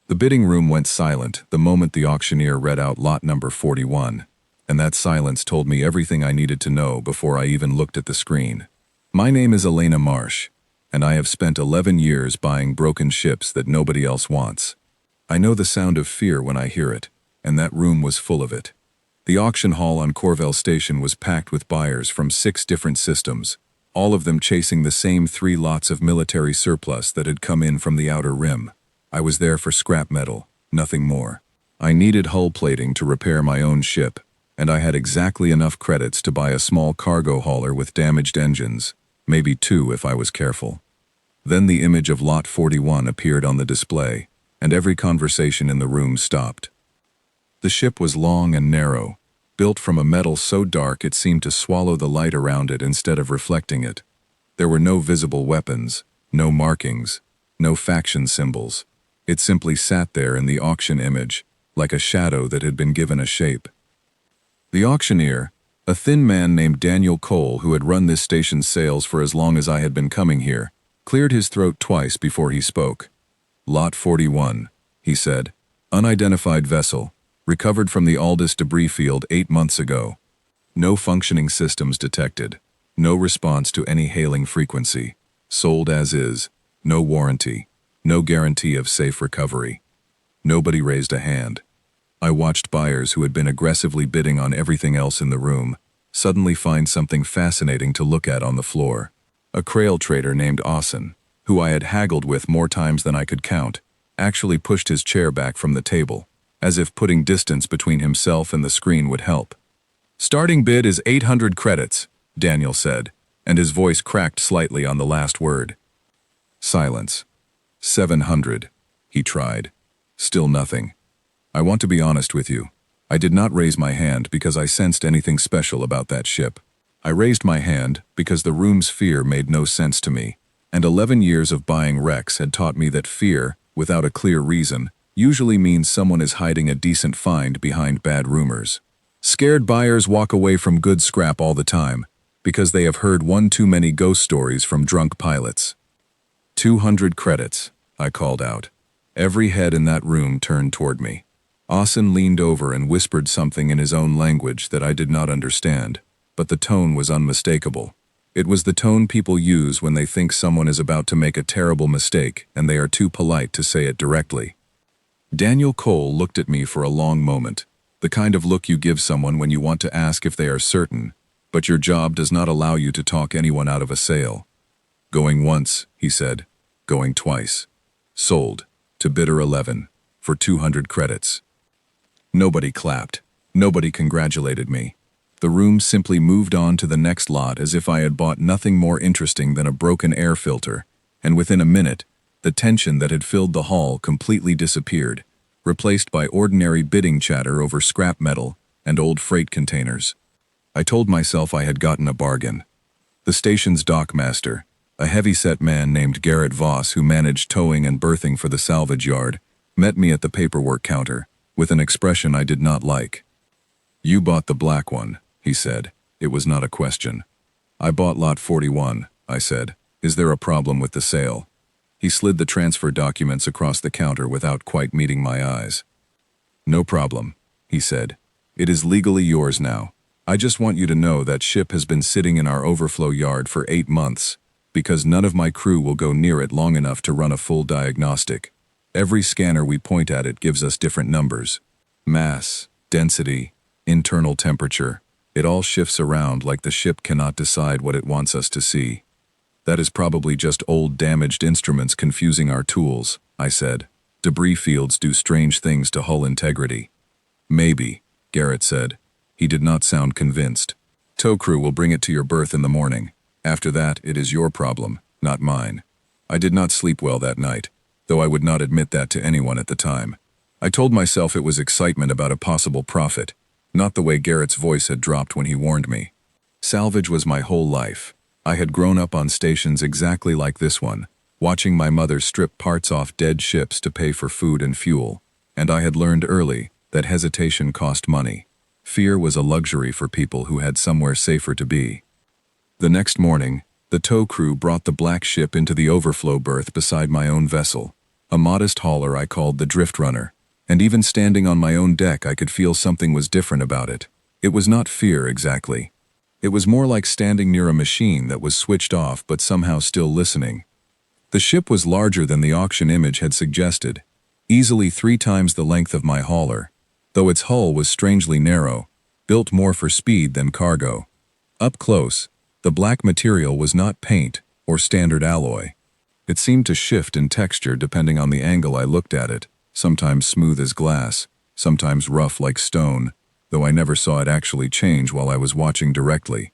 The bidding room went silent the moment the auctioneer read out lot number 41, and that silence told me everything I needed to know before I even looked at the screen. My name is Elena Marsh, and I have spent 11 years buying broken ships that nobody else wants. I know the sound of fear when I hear it, and that room was full of it. The auction hall on Corvell Station was packed with buyers from 6 different systems, all of them chasing the same 3 lots of military surplus that had come in from the Outer Rim. I was there for scrap metal, nothing more. I needed hull plating to repair my own ship, and I had exactly enough credits to buy a small cargo hauler with damaged engines, maybe 2 if I was careful. Then the image of Lot 41 appeared on the display, and every conversation in the room stopped. The ship was long and narrow, built from a metal so dark it seemed to swallow the light around it instead of reflecting it. There were no visible weapons, no markings, no faction symbols. It simply sat there in the auction image, like a shadow that had been given a shape. The auctioneer, a thin man named Daniel Cole who had run this station's sales for as long as I had been coming here, cleared his throat twice before he spoke. Lot 41, he said. Unidentified vessel, recovered from the Aldous debris field 8 months ago. No functioning systems detected. No response to any hailing frequency. Sold as is. No warranty. No guarantee of safe recovery. Nobody raised a hand. I watched buyers who had been aggressively bidding on everything else in the room suddenly find something fascinating to look at on the floor. A Krail trader named Austin, who I had haggled with more times than I could count, actually pushed his chair back from the table, as if putting distance between himself and the screen would help. "Starting bid is 800 credits, Daniel said, and his voice cracked slightly on the last word. Silence. 700, he tried. Still nothing. I want to be honest with you. I did not raise my hand because I sensed anything special about that ship. I raised my hand because the room's fear made no sense to me, and 11 years of buying wrecks had taught me that fear, without a clear reason, usually means someone is hiding a decent find behind bad rumors. Scared buyers walk away from good scrap all the time, because they have heard one too many ghost stories from drunk pilots. 200 credits, I called out. Every head in that room turned toward me. Austin leaned over and whispered something in his own language that I did not understand, but the tone was unmistakable. It was the tone people use when they think someone is about to make a terrible mistake and they are too polite to say it directly. Daniel Cole looked at me for a long moment, the kind of look you give someone when you want to ask if they are certain, but your job does not allow you to talk anyone out of a sale. Going once, he said. Going twice. Sold, to bidder 11, for 200 credits. Nobody clapped. Nobody congratulated me. The room simply moved on to the next lot as if I had bought nothing more interesting than a broken air filter, and within a minute, the tension that had filled the hall completely disappeared, replaced by ordinary bidding chatter over scrap metal and old freight containers. I told myself I had gotten a bargain. The station's dockmaster, a heavy-set man named Garrett Voss who managed towing and berthing for the salvage yard, met me at the paperwork counter, with an expression I did not like. "You bought the black one," he said. It was not a question. "I bought lot 41, I said. "Is there a problem with the sale?" He slid the transfer documents across the counter without quite meeting my eyes. "No problem," he said. "It is legally yours now. I just want you to know that ship has been sitting in our overflow yard for 8 months, because none of my crew will go near it long enough to run a full diagnostic. Every scanner we point at it gives us different numbers. Mass, density, internal temperature. It all shifts around like the ship cannot decide what it wants us to see. That is probably just old damaged instruments confusing our tools," I said. "Debris fields do strange things to hull integrity." "Maybe," Garrett said. He did not sound convinced. "Tow crew will bring it to your berth in the morning. After that, it is your problem, not mine." I did not sleep well that night, though I would not admit that to anyone at the time. I told myself it was excitement about a possible profit, not the way Garrett's voice had dropped when he warned me. Salvage was my whole life. I had grown up on stations exactly like this one, watching my mother strip parts off dead ships to pay for food and fuel, and I had learned early that hesitation cost money. Fear was a luxury for people who had somewhere safer to be. The next morning, the tow crew brought the black ship into the overflow berth beside my own vessel. A modest hauler I called the Drift Runner, and even standing on my own deck I could feel something was different about it. It was not fear exactly. It was more like standing near a machine that was switched off but somehow still listening. The ship was larger than the auction image had suggested, easily 3 times the length of my hauler, though its hull was strangely narrow, built more for speed than cargo. Up close, the black material was not paint or standard alloy. It seemed to shift in texture depending on the angle I looked at it, sometimes smooth as glass, sometimes rough like stone, though I never saw it actually change while I was watching directly.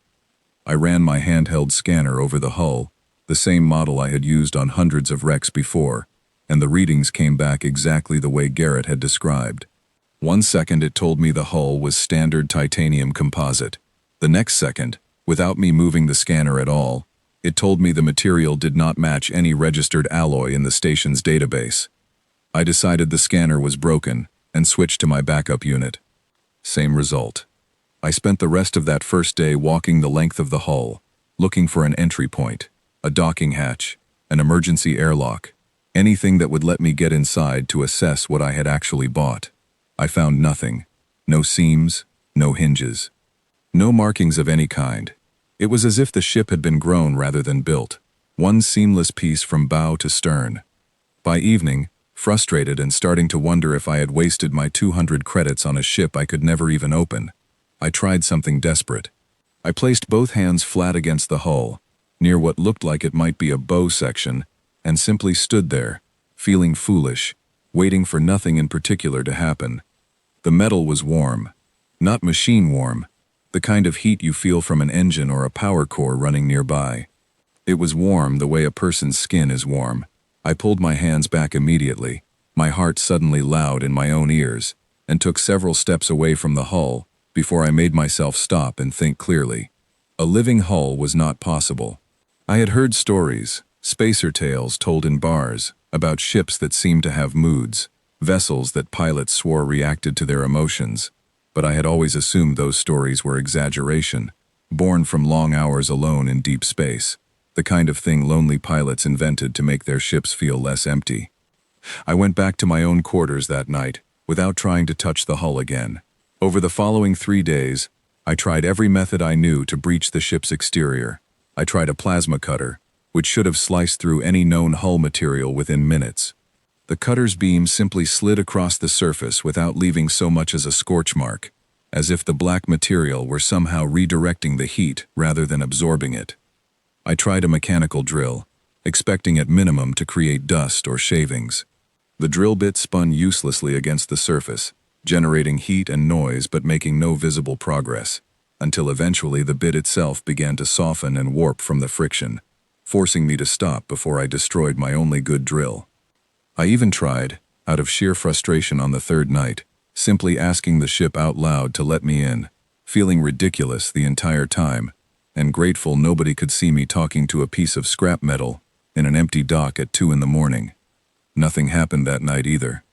I ran my handheld scanner over the hull, the same model I had used on hundreds of wrecks before, and the readings came back exactly the way Garrett had described. 1 second it told me the hull was standard titanium composite. The next second, without me moving the scanner at all, it told me the material did not match any registered alloy in the station's database. I decided the scanner was broken and switched to my backup unit. Same result. I spent the rest of that first day walking the length of the hull, looking for an entry point, a docking hatch, an emergency airlock, anything that would let me get inside to assess what I had actually bought. I found nothing. No seams, no hinges. No markings of any kind. It was as if the ship had been grown rather than built, one seamless piece from bow to stern. By evening, frustrated and starting to wonder if I had wasted my 200 credits on a ship I could never even open, I tried something desperate. I placed both hands flat against the hull, near what looked like it might be a bow section, and simply stood there, feeling foolish, waiting for nothing in particular to happen. The metal was warm. Not machine warm, the kind of heat you feel from an engine or a power core running nearby. It was warm the way a person's skin is warm. I pulled my hands back immediately, my heart suddenly loud in my own ears, and took several steps away from the hull before I made myself stop and think clearly. A living hull was not possible. I had heard stories, spacer tales told in bars, about ships that seemed to have moods, vessels that pilots swore reacted to their emotions, but I had always assumed those stories were exaggeration, born from long hours alone in deep space, the kind of thing lonely pilots invented to make their ships feel less empty. I went back to my own quarters that night, without trying to touch the hull again. Over the following 3 days, I tried every method I knew to breach the ship's exterior. I tried a plasma cutter, which should have sliced through any known hull material within minutes. The cutter's beam simply slid across the surface without leaving so much as a scorch mark, as if the black material were somehow redirecting the heat rather than absorbing it. I tried a mechanical drill, expecting at minimum to create dust or shavings. The drill bit spun uselessly against the surface, generating heat and noise but making no visible progress, until eventually the bit itself began to soften and warp from the friction, forcing me to stop before I destroyed my only good drill. I even tried, out of sheer frustration on the 3rd night, simply asking the ship out loud to let me in, feeling ridiculous the entire time, and grateful nobody could see me talking to a piece of scrap metal in an empty dock at 2 in the morning. Nothing happened that night either.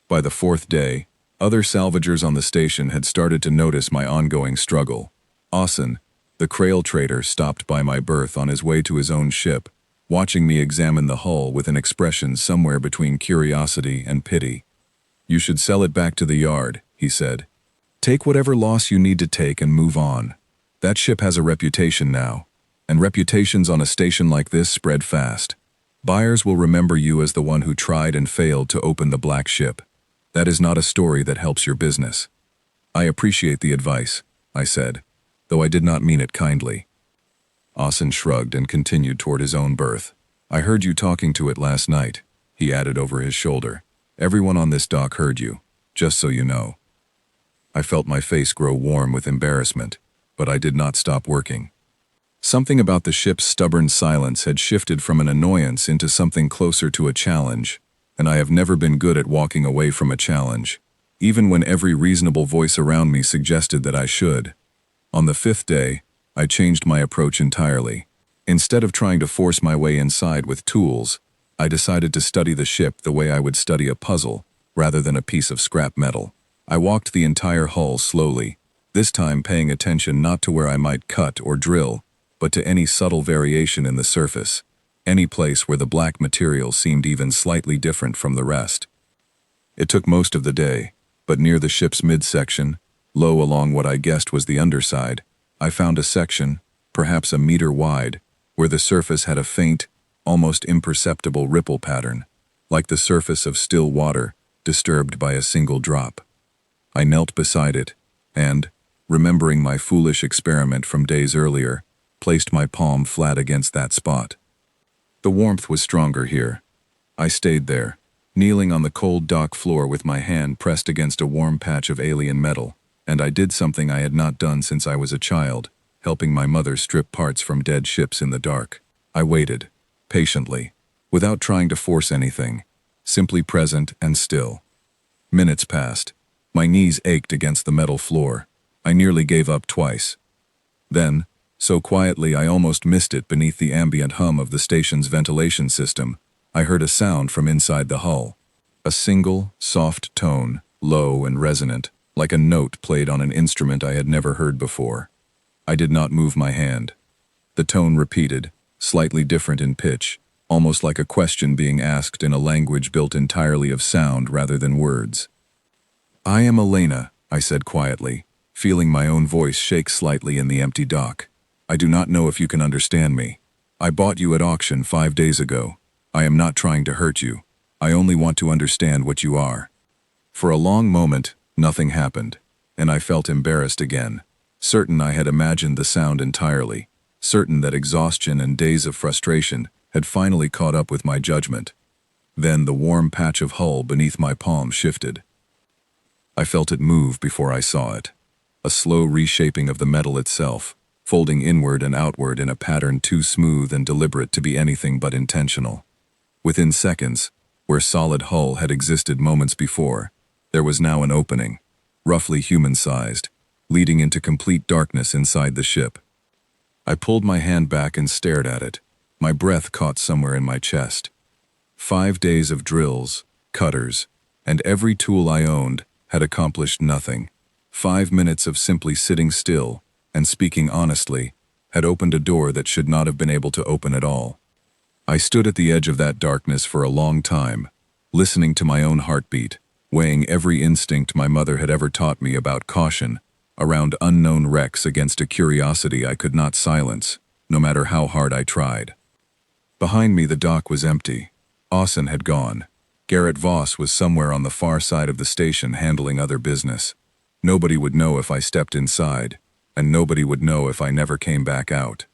By the 4th day, other salvagers on the station had started to notice my ongoing struggle. Austin, the Krail trader, stopped by my berth on his way to his own ship, watching me examine the hull with an expression somewhere between curiosity and pity. "You should sell it back to the yard," he said. "Take whatever loss you need to take and move on. That ship has a reputation now, and reputations on a station like this spread fast. Buyers will remember you as the one who tried and failed to open the black ship. That is not a story that helps your business." "I appreciate the advice," I said, though I did not mean it kindly. Austin shrugged and continued toward his own berth. "I heard you talking to it last night," he added over his shoulder. "Everyone on this dock heard you, just so you know." I felt my face grow warm with embarrassment, but I did not stop working. Something about the ship's stubborn silence had shifted from an annoyance into something closer to a challenge, and I have never been good at walking away from a challenge, even when every reasonable voice around me suggested that I should. On the 5th day, I changed my approach entirely. Instead of trying to force my way inside with tools, I decided to study the ship the way I would study a puzzle, rather than a piece of scrap metal. I walked the entire hull slowly, this time paying attention not to where I might cut or drill, but to any subtle variation in the surface. any place where the black material seemed even slightly different from the rest. It took most of the day, but near the ship's midsection, low along what I guessed was the underside, I found a section, perhaps a meter wide, where the surface had a faint, almost imperceptible ripple pattern, like the surface of still water disturbed by a single drop. I knelt beside it, and, remembering my foolish experiment from days earlier, placed my palm flat against that spot. The warmth was stronger here. I stayed there, kneeling on the cold dock floor with my hand pressed against a warm patch of alien metal, and I did something I had not done since I was a child, helping my mother strip parts from dead ships in the dark. I waited, patiently, without trying to force anything, simply present and still. Minutes passed. My knees ached against the metal floor. I nearly gave up twice. Then, so quietly I almost missed it beneath the ambient hum of the station's ventilation system, I heard a sound from inside the hull. A single, soft tone, low and resonant, like a note played on an instrument I had never heard before. I did not move my hand. The tone repeated, slightly different in pitch, almost like a question being asked in a language built entirely of sound rather than words. "I am Elena," I said quietly, feeling my own voice shake slightly in the empty dock. "I do not know if you can understand me. I bought you at auction 5 days ago. I am not trying to hurt you. I only want to understand what you are." For a long moment, nothing happened, and I felt embarrassed again, certain I had imagined the sound entirely, certain that exhaustion and days of frustration had finally caught up with my judgment. Then the warm patch of hull beneath my palm shifted. I felt it move before I saw it. A slow reshaping of the metal itself, folding inward and outward in a pattern too smooth and deliberate to be anything but intentional. Within seconds, where solid hull had existed moments before, there was now an opening, roughly human-sized, leading into complete darkness inside the ship. I pulled my hand back and stared at it. My breath caught somewhere in my chest. 5 days of drills, cutters, and every tool I owned had accomplished nothing. 5 minutes of simply sitting still and speaking honestly had opened a door that should not have been able to open at all. I stood at the edge of that darkness for a long time, listening to my own heartbeat, weighing every instinct my mother had ever taught me about caution around unknown wrecks against a curiosity I could not silence, no matter how hard I tried. Behind me the dock was empty. Austin had gone. Garrett Voss was somewhere on the far side of the station handling other business. Nobody would know if I stepped inside, and nobody would know if I never came back out.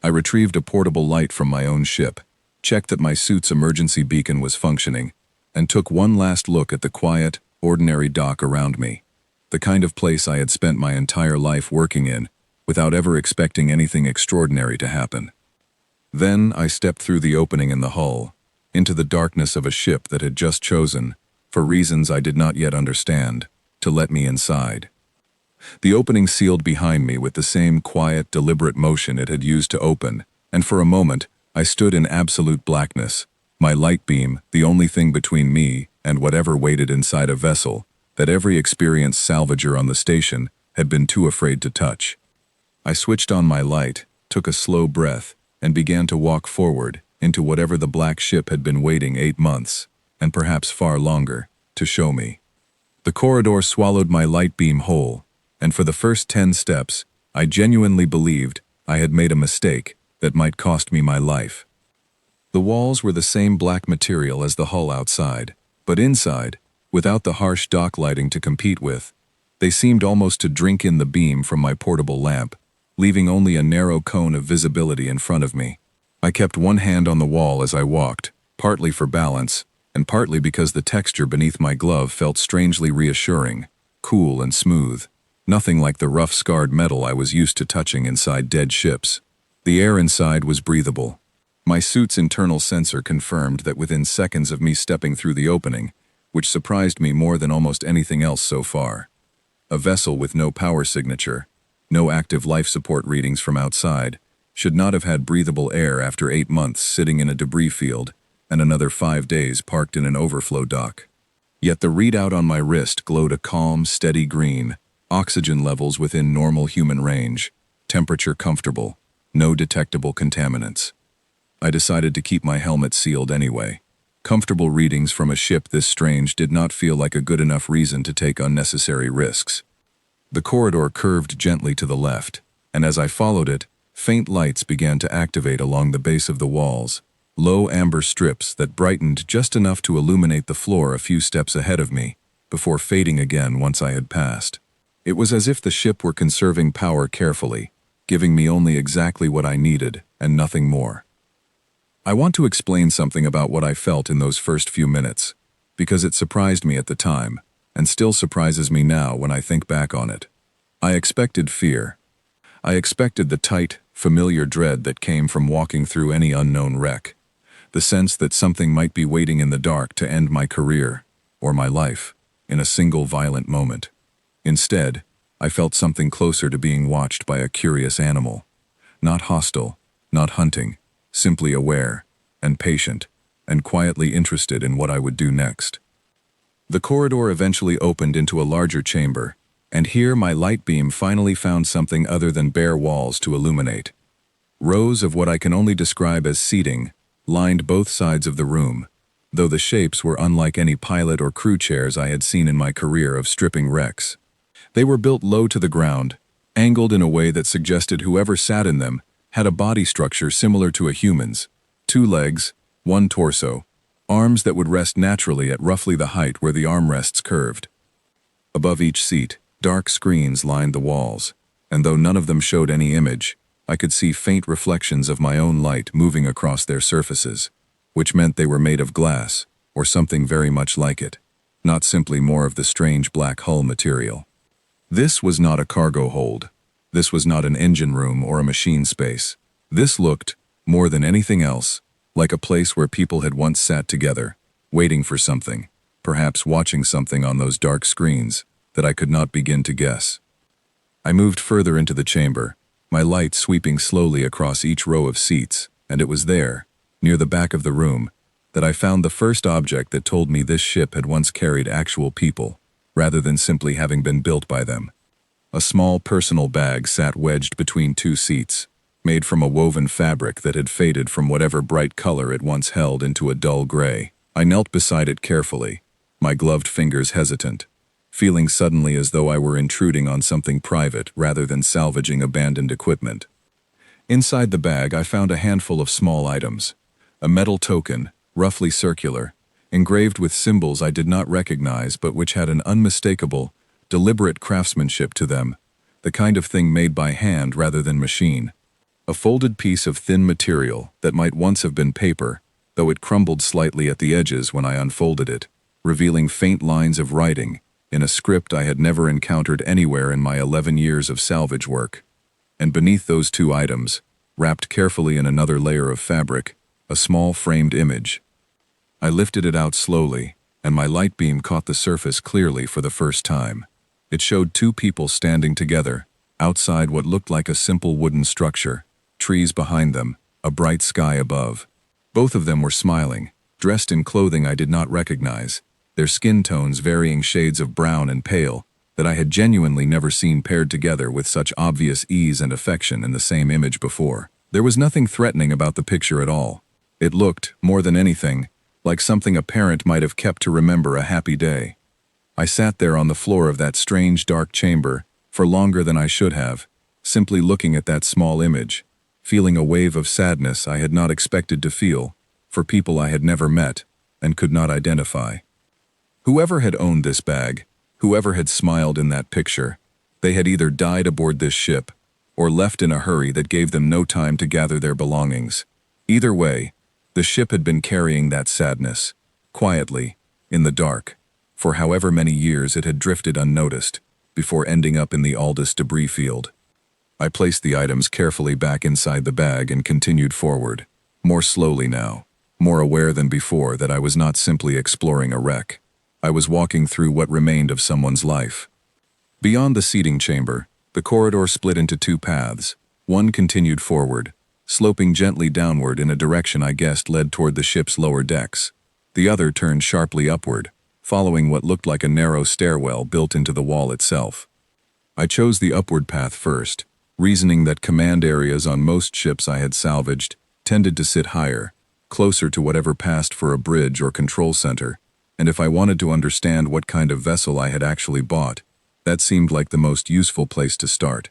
I retrieved a portable light from my own ship, checked that my suit's emergency beacon was functioning, and took one last look at the quiet, ordinary dock around me, the kind of place I had spent my entire life working in, without ever expecting anything extraordinary to happen. Then I stepped through the opening in the hull, into the darkness of a ship that had just chosen, for reasons I did not yet understand, to let me inside. The opening sealed behind me with the same quiet, deliberate motion it had used to open, and for a moment I stood in absolute blackness, my light beam the only thing between me and whatever waited inside a vessel that every experienced salvager on the station had been too afraid to touch. I switched on my light, took a slow breath, and began to walk forward into whatever the black ship had been waiting 8 months, and perhaps far longer, to show me. The corridor swallowed my light beam whole, and for the first 10 steps, I genuinely believed I had made a mistake that might cost me my life. The walls were the same black material as the hull outside, but inside, without the harsh dock lighting to compete with, they seemed almost to drink in the beam from my portable lamp, leaving only a narrow cone of visibility in front of me. I kept one hand on the wall as I walked, partly for balance, and partly because the texture beneath my glove felt strangely reassuring, cool and smooth, nothing like the rough scarred metal I was used to touching inside dead ships. The air inside was breathable. My suit's internal sensor confirmed that within seconds of me stepping through the opening, which surprised me more than almost anything else so far. A vessel with no power signature, no active life support readings from outside, should not have had breathable air after 8 months sitting in a debris field and another 5 days parked in an overflow dock. Yet the readout on my wrist glowed a calm, steady green, oxygen levels within normal human range, temperature comfortable, no detectable contaminants. I decided to keep my helmet sealed anyway. Comfortable readings from a ship this strange did not feel like a good enough reason to take unnecessary risks. The corridor curved gently to the left, and as I followed it, faint lights began to activate along the base of the walls, low amber strips that brightened just enough to illuminate the floor a few steps ahead of me, before fading again once I had passed. It was as if the ship were conserving power carefully, giving me only exactly what I needed and nothing more. I want to explain something about what I felt in those first few minutes, because it surprised me at the time, and still surprises me now when I think back on it. I expected fear. I expected the tight, familiar dread that came from walking through any unknown wreck, the sense that something might be waiting in the dark to end my career, or my life, in a single violent moment. Instead, I felt something closer to being watched by a curious animal. Not hostile, not hunting, simply aware, and patient, and quietly interested in what I would do next. The corridor eventually opened into a larger chamber, and here my light beam finally found something other than bare walls to illuminate. Rows of what I can only describe as seating lined both sides of the room, though the shapes were unlike any pilot or crew chairs I had seen in my career of stripping wrecks. They were built low to the ground, angled in a way that suggested whoever sat in them had a body structure similar to a human's: 2 legs, 1 torso, arms that would rest naturally at roughly the height where the armrests curved. Above each seat, dark screens lined the walls, and though none of them showed any image, I could see faint reflections of my own light moving across their surfaces, which meant they were made of glass, or something very much like it, not simply more of the strange black hull material. This was not a cargo hold. This was not an engine room or a machine space. This looked, more than anything else, like a place where people had once sat together, waiting for something, perhaps watching something on those dark screens that I could not begin to guess. I moved further into the chamber, my light sweeping slowly across each row of seats, and it was there, near the back of the room, that I found the first object that told me this ship had once carried actual people, rather than simply having been built by them. A small personal bag sat wedged between 2 seats, made from a woven fabric that had faded from whatever bright color it once held into a dull gray. I knelt beside it carefully, my gloved fingers hesitant, feeling suddenly as though I were intruding on something private rather than salvaging abandoned equipment. Inside the bag I found a handful of small items: a metal token, roughly circular, engraved with symbols I did not recognize but which had an unmistakable, deliberate craftsmanship to them, the kind of thing made by hand rather than machine. A folded piece of thin material that might once have been paper, though it crumbled slightly at the edges when I unfolded it, revealing faint lines of writing in a script I had never encountered anywhere in my 11 years of salvage work. And beneath those 2 items, wrapped carefully in another layer of fabric, a small framed image. I lifted it out slowly, and my light beam caught the surface clearly for the first time. It showed 2 people standing together, outside what looked like a simple wooden structure, trees behind them, a bright sky above. Both of them were smiling, dressed in clothing I did not recognize, their skin tones varying shades of brown and pale, that I had genuinely never seen paired together with such obvious ease and affection in the same image before. There was nothing threatening about the picture at all. It looked, more than anything, like something a parent might have kept to remember a happy day. I sat there on the floor of that strange dark chamber for longer than I should have, simply looking at that small image, feeling a wave of sadness I had not expected to feel, for people I had never met and could not identify. Whoever had owned this bag, whoever had smiled in that picture, they had either died aboard this ship or left in a hurry that gave them no time to gather their belongings. Either way, the ship had been carrying that sadness, quietly, in the dark, for however many years it had drifted unnoticed, before ending up in the Aldous debris field. I placed the items carefully back inside the bag and continued forward, more slowly now, more aware than before that I was not simply exploring a wreck. I was walking through what remained of someone's life. Beyond the seating chamber, the corridor split into 2 paths. One continued forward, sloping gently downward in a direction I guessed led toward the ship's lower decks. The other turned sharply upward, following what looked like a narrow stairwell built into the wall itself. I chose the upward path first, reasoning that command areas on most ships I had salvaged tended to sit higher, closer to whatever passed for a bridge or control center, and if I wanted to understand what kind of vessel I had actually bought, that seemed like the most useful place to start.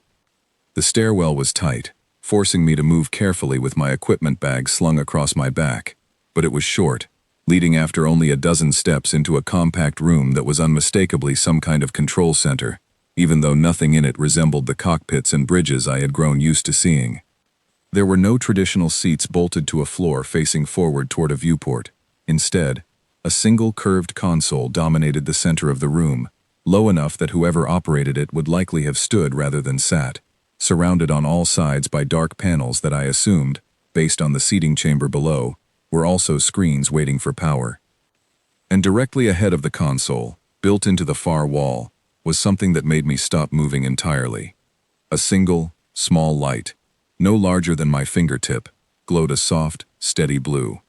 The stairwell was tight, forcing me to move carefully with my equipment bag slung across my back, but it was short, leading after only a dozen steps into a compact room that was unmistakably some kind of control center, even though nothing in it resembled the cockpits and bridges I had grown used to seeing. There were no traditional seats bolted to a floor facing forward toward a viewport. Instead, a single curved console dominated the center of the room, low enough that whoever operated it would likely have stood rather than sat, surrounded on all sides by dark panels that I assumed, based on the seating chamber below, were also screens waiting for power. And directly ahead of the console, built into the far wall, was something that made me stop moving entirely. A single, small light, no larger than my fingertip, glowed a soft, steady blue.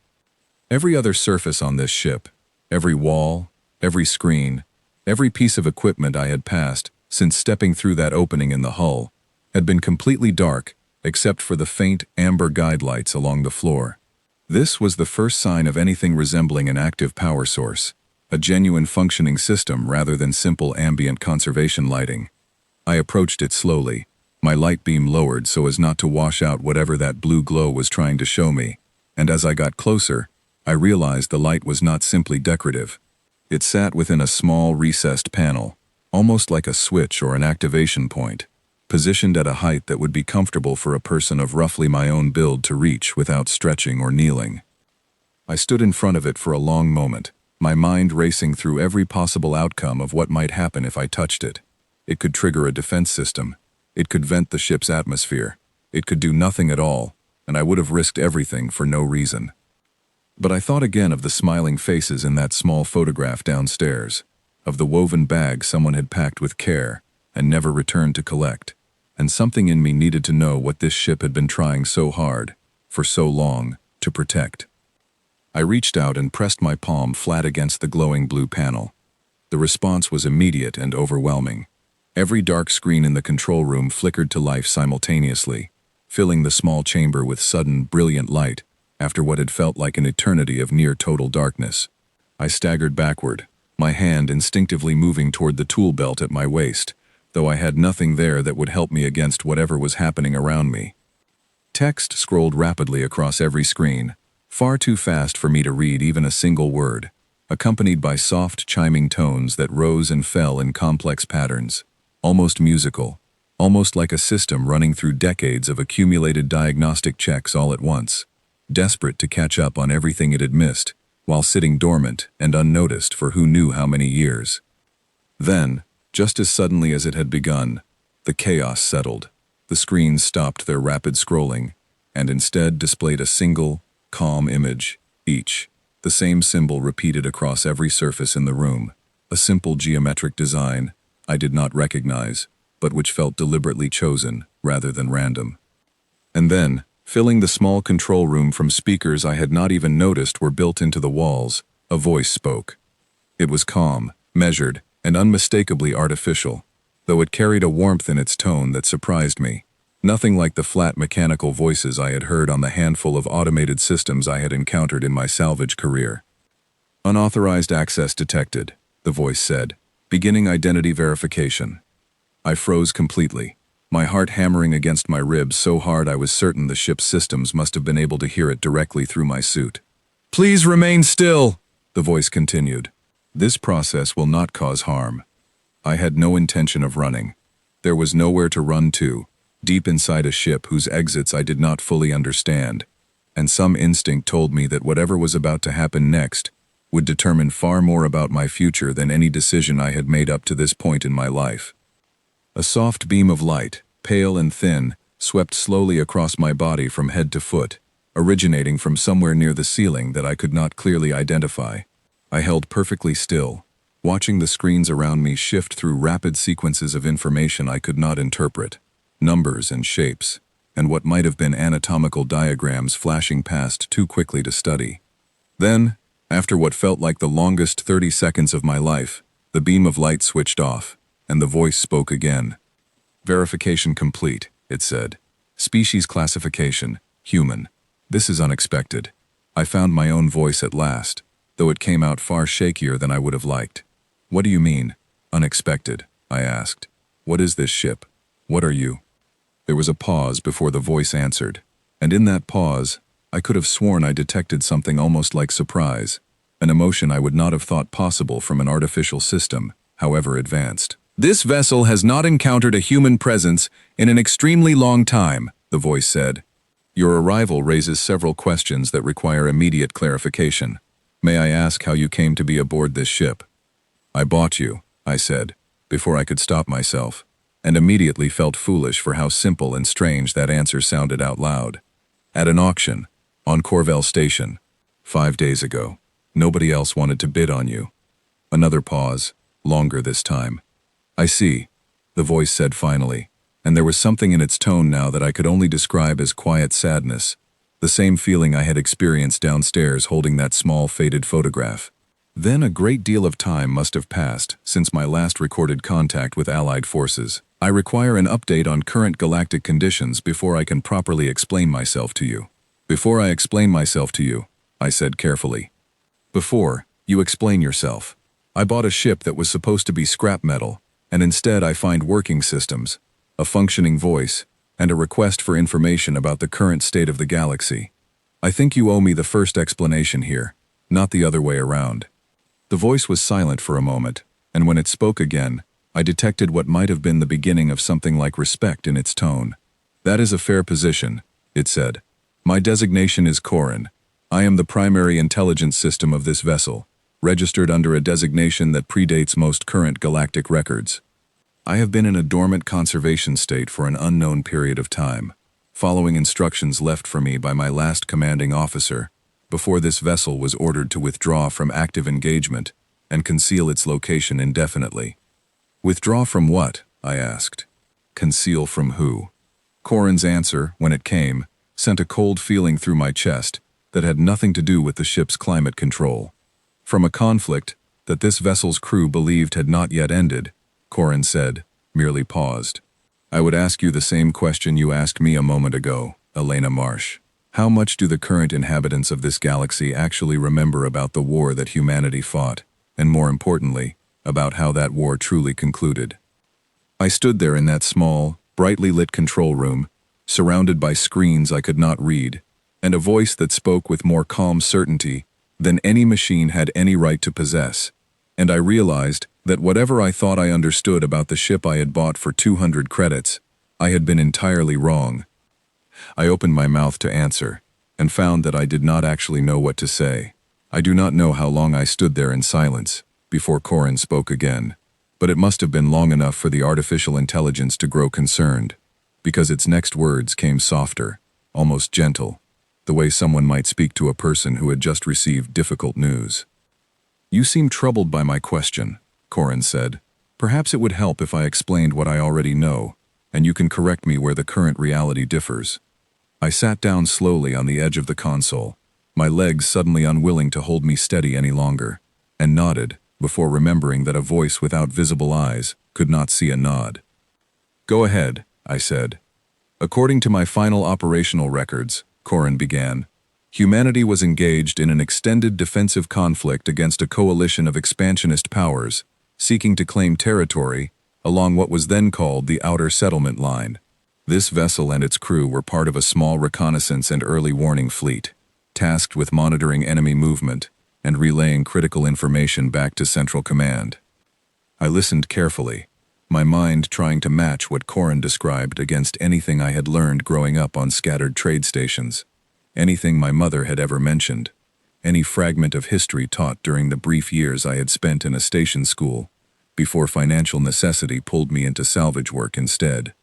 Every other surface on this ship, every wall, every screen, every piece of equipment I had passed since stepping through that opening in the hull, had been completely dark except for the faint amber guide lights along the floor. This was the first sign of anything resembling an active power source, a genuine functioning system rather than simple ambient conservation lighting. I approached it slowly, my light beam lowered so as not to wash out whatever that blue glow was trying to show me, and as I got closer, I realized the light was not simply decorative. It sat within a small recessed panel, almost like a switch or an activation point, positioned at a height that would be comfortable for a person of roughly my own build to reach without stretching or kneeling. I stood in front of it for a long moment, my mind racing through every possible outcome of what might happen if I touched it. It could trigger a defense system. It could vent the ship's atmosphere. It could do nothing at all, and I would have risked everything for no reason. But I thought again of the smiling faces in that small photograph downstairs, of the woven bag someone had packed with care and never returned to collect, and something in me needed to know what this ship had been trying so hard, for so long, to protect. I reached out and pressed my palm flat against the glowing blue panel. The response was immediate and overwhelming. Every dark screen in the control room flickered to life simultaneously, filling the small chamber with sudden, brilliant light after what had felt like an eternity of near-total darkness. I staggered backward, my hand instinctively moving toward the tool belt at my waist, though I had nothing there that would help me against whatever was happening around me. Text scrolled rapidly across every screen, far too fast for me to read even a single word, accompanied by soft chiming tones that rose and fell in complex patterns, almost musical, almost like a system running through decades of accumulated diagnostic checks all at once, desperate to catch up on everything it had missed, while sitting dormant and unnoticed for who knew how many years. Then, just as suddenly as it had begun, the chaos settled. The screens stopped their rapid scrolling, and instead displayed a single, calm image, each, the same symbol repeated across every surface in the room, a simple geometric design I did not recognize, but which felt deliberately chosen rather than random. And then, filling the small control room from speakers I had not even noticed were built into the walls, a voice spoke. It was calm, measured, and unmistakably artificial, though it carried a warmth in its tone that surprised me. Nothing like the flat mechanical voices I had heard on the handful of automated systems I had encountered in my salvage career. "Unauthorized access detected," the voice said, "beginning identity verification." I froze completely, my heart hammering against my ribs so hard I was certain the ship's systems must have been able to hear it directly through my suit. "Please remain still," the voice continued. "This process will not cause harm." I had no intention of running. There was nowhere to run to, deep inside a ship whose exits I did not fully understand, and some instinct told me that whatever was about to happen next would determine far more about my future than any decision I had made up to this point in my life. A soft beam of light, pale and thin, swept slowly across my body from head to foot, originating from somewhere near the ceiling that I could not clearly identify. I held perfectly still, watching the screens around me shift through rapid sequences of information I could not interpret, numbers and shapes, and what might have been anatomical diagrams flashing past too quickly to study. Then, after what felt like the longest 30 seconds of my life, the beam of light switched off, and the voice spoke again. "Verification complete," it said. "Species classification, human. This is unexpected. I found my own voice at last, though it came out far shakier than I would have liked. What do you mean, unexpected? I asked. What is this ship? What are you? There was a pause before the voice answered, and in that pause, I could have sworn I detected something almost like surprise, an emotion I would not have thought possible from an artificial system, however advanced. This vessel has not encountered a human presence in an extremely long time, the voice said. Your arrival raises several questions that require immediate clarification. May I ask how you came to be aboard this ship? I bought you, I said, before I could stop myself, and immediately felt foolish for how simple and strange that answer sounded out loud. At an auction, on Corvell Station, 5 days ago. Nobody else wanted to bid on you. Another pause, longer this time. I see, the voice said finally, and there was something in its tone now that I could only describe as quiet sadness, the same feeling I had experienced downstairs holding that small faded photograph. Then a great deal of time must have passed since my last recorded contact with Allied forces. I require an update on current galactic conditions before I can properly explain myself to you. Before I explain myself to you, I said carefully. Before you explain yourself. I bought a ship that was supposed to be scrap metal, and instead I find working systems, a functioning voice, and a request for information about the current state of the galaxy. I think you owe me the first explanation here, not the other way around. The voice was silent for a moment, and when it spoke again, I detected what might have been the beginning of something like respect in its tone. That is a fair position, it said. My designation is Corin. I am the primary intelligence system of this vessel, registered under a designation that predates most current galactic records. I have been in a dormant conservation state for an unknown period of time, following instructions left for me by my last commanding officer, before this vessel was ordered to withdraw from active engagement and conceal its location indefinitely. Withdraw from what? I asked. Conceal from who? Corin's answer, when it came, sent a cold feeling through my chest that had nothing to do with the ship's climate control. From a conflict that this vessel's crew believed had not yet ended, Corin said, merely paused. I would ask you the same question you asked me a moment ago, Elena Marsh. How much do the current inhabitants of this galaxy actually remember about the war that humanity fought, and more importantly, about how that war truly concluded? I stood there in that small, brightly lit control room, surrounded by screens I could not read, and a voice that spoke with more calm certainty than any machine had any right to possess, and I realized that whatever I thought I understood about the ship I had bought for 200 credits, I had been entirely wrong. I opened my mouth to answer, and found that I did not actually know what to say. I do not know how long I stood there in silence, before Corin spoke again, but it must have been long enough for the artificial intelligence to grow concerned, because its next words came softer, almost gentle, the way someone might speak to a person who had just received difficult news. You seem troubled by my question, Corin said. Perhaps it would help if I explained what I already know, and you can correct me where the current reality differs. I sat down slowly on the edge of the console, my legs suddenly unwilling to hold me steady any longer, and nodded, before remembering that a voice without visible eyes could not see a nod. Go ahead, I said. According to my final operational records, Corin began, humanity was engaged in an extended defensive conflict against a coalition of expansionist powers, seeking to claim territory along what was then called the Outer Settlement Line. This vessel and its crew were part of a small reconnaissance and early warning fleet, tasked with monitoring enemy movement and relaying critical information back to Central Command. I listened carefully, my mind trying to match what Corin described against anything I had learned growing up on scattered trade stations, anything my mother had ever mentioned, any fragment of history taught during the brief years I had spent in a station school, before financial necessity pulled me into salvage work instead.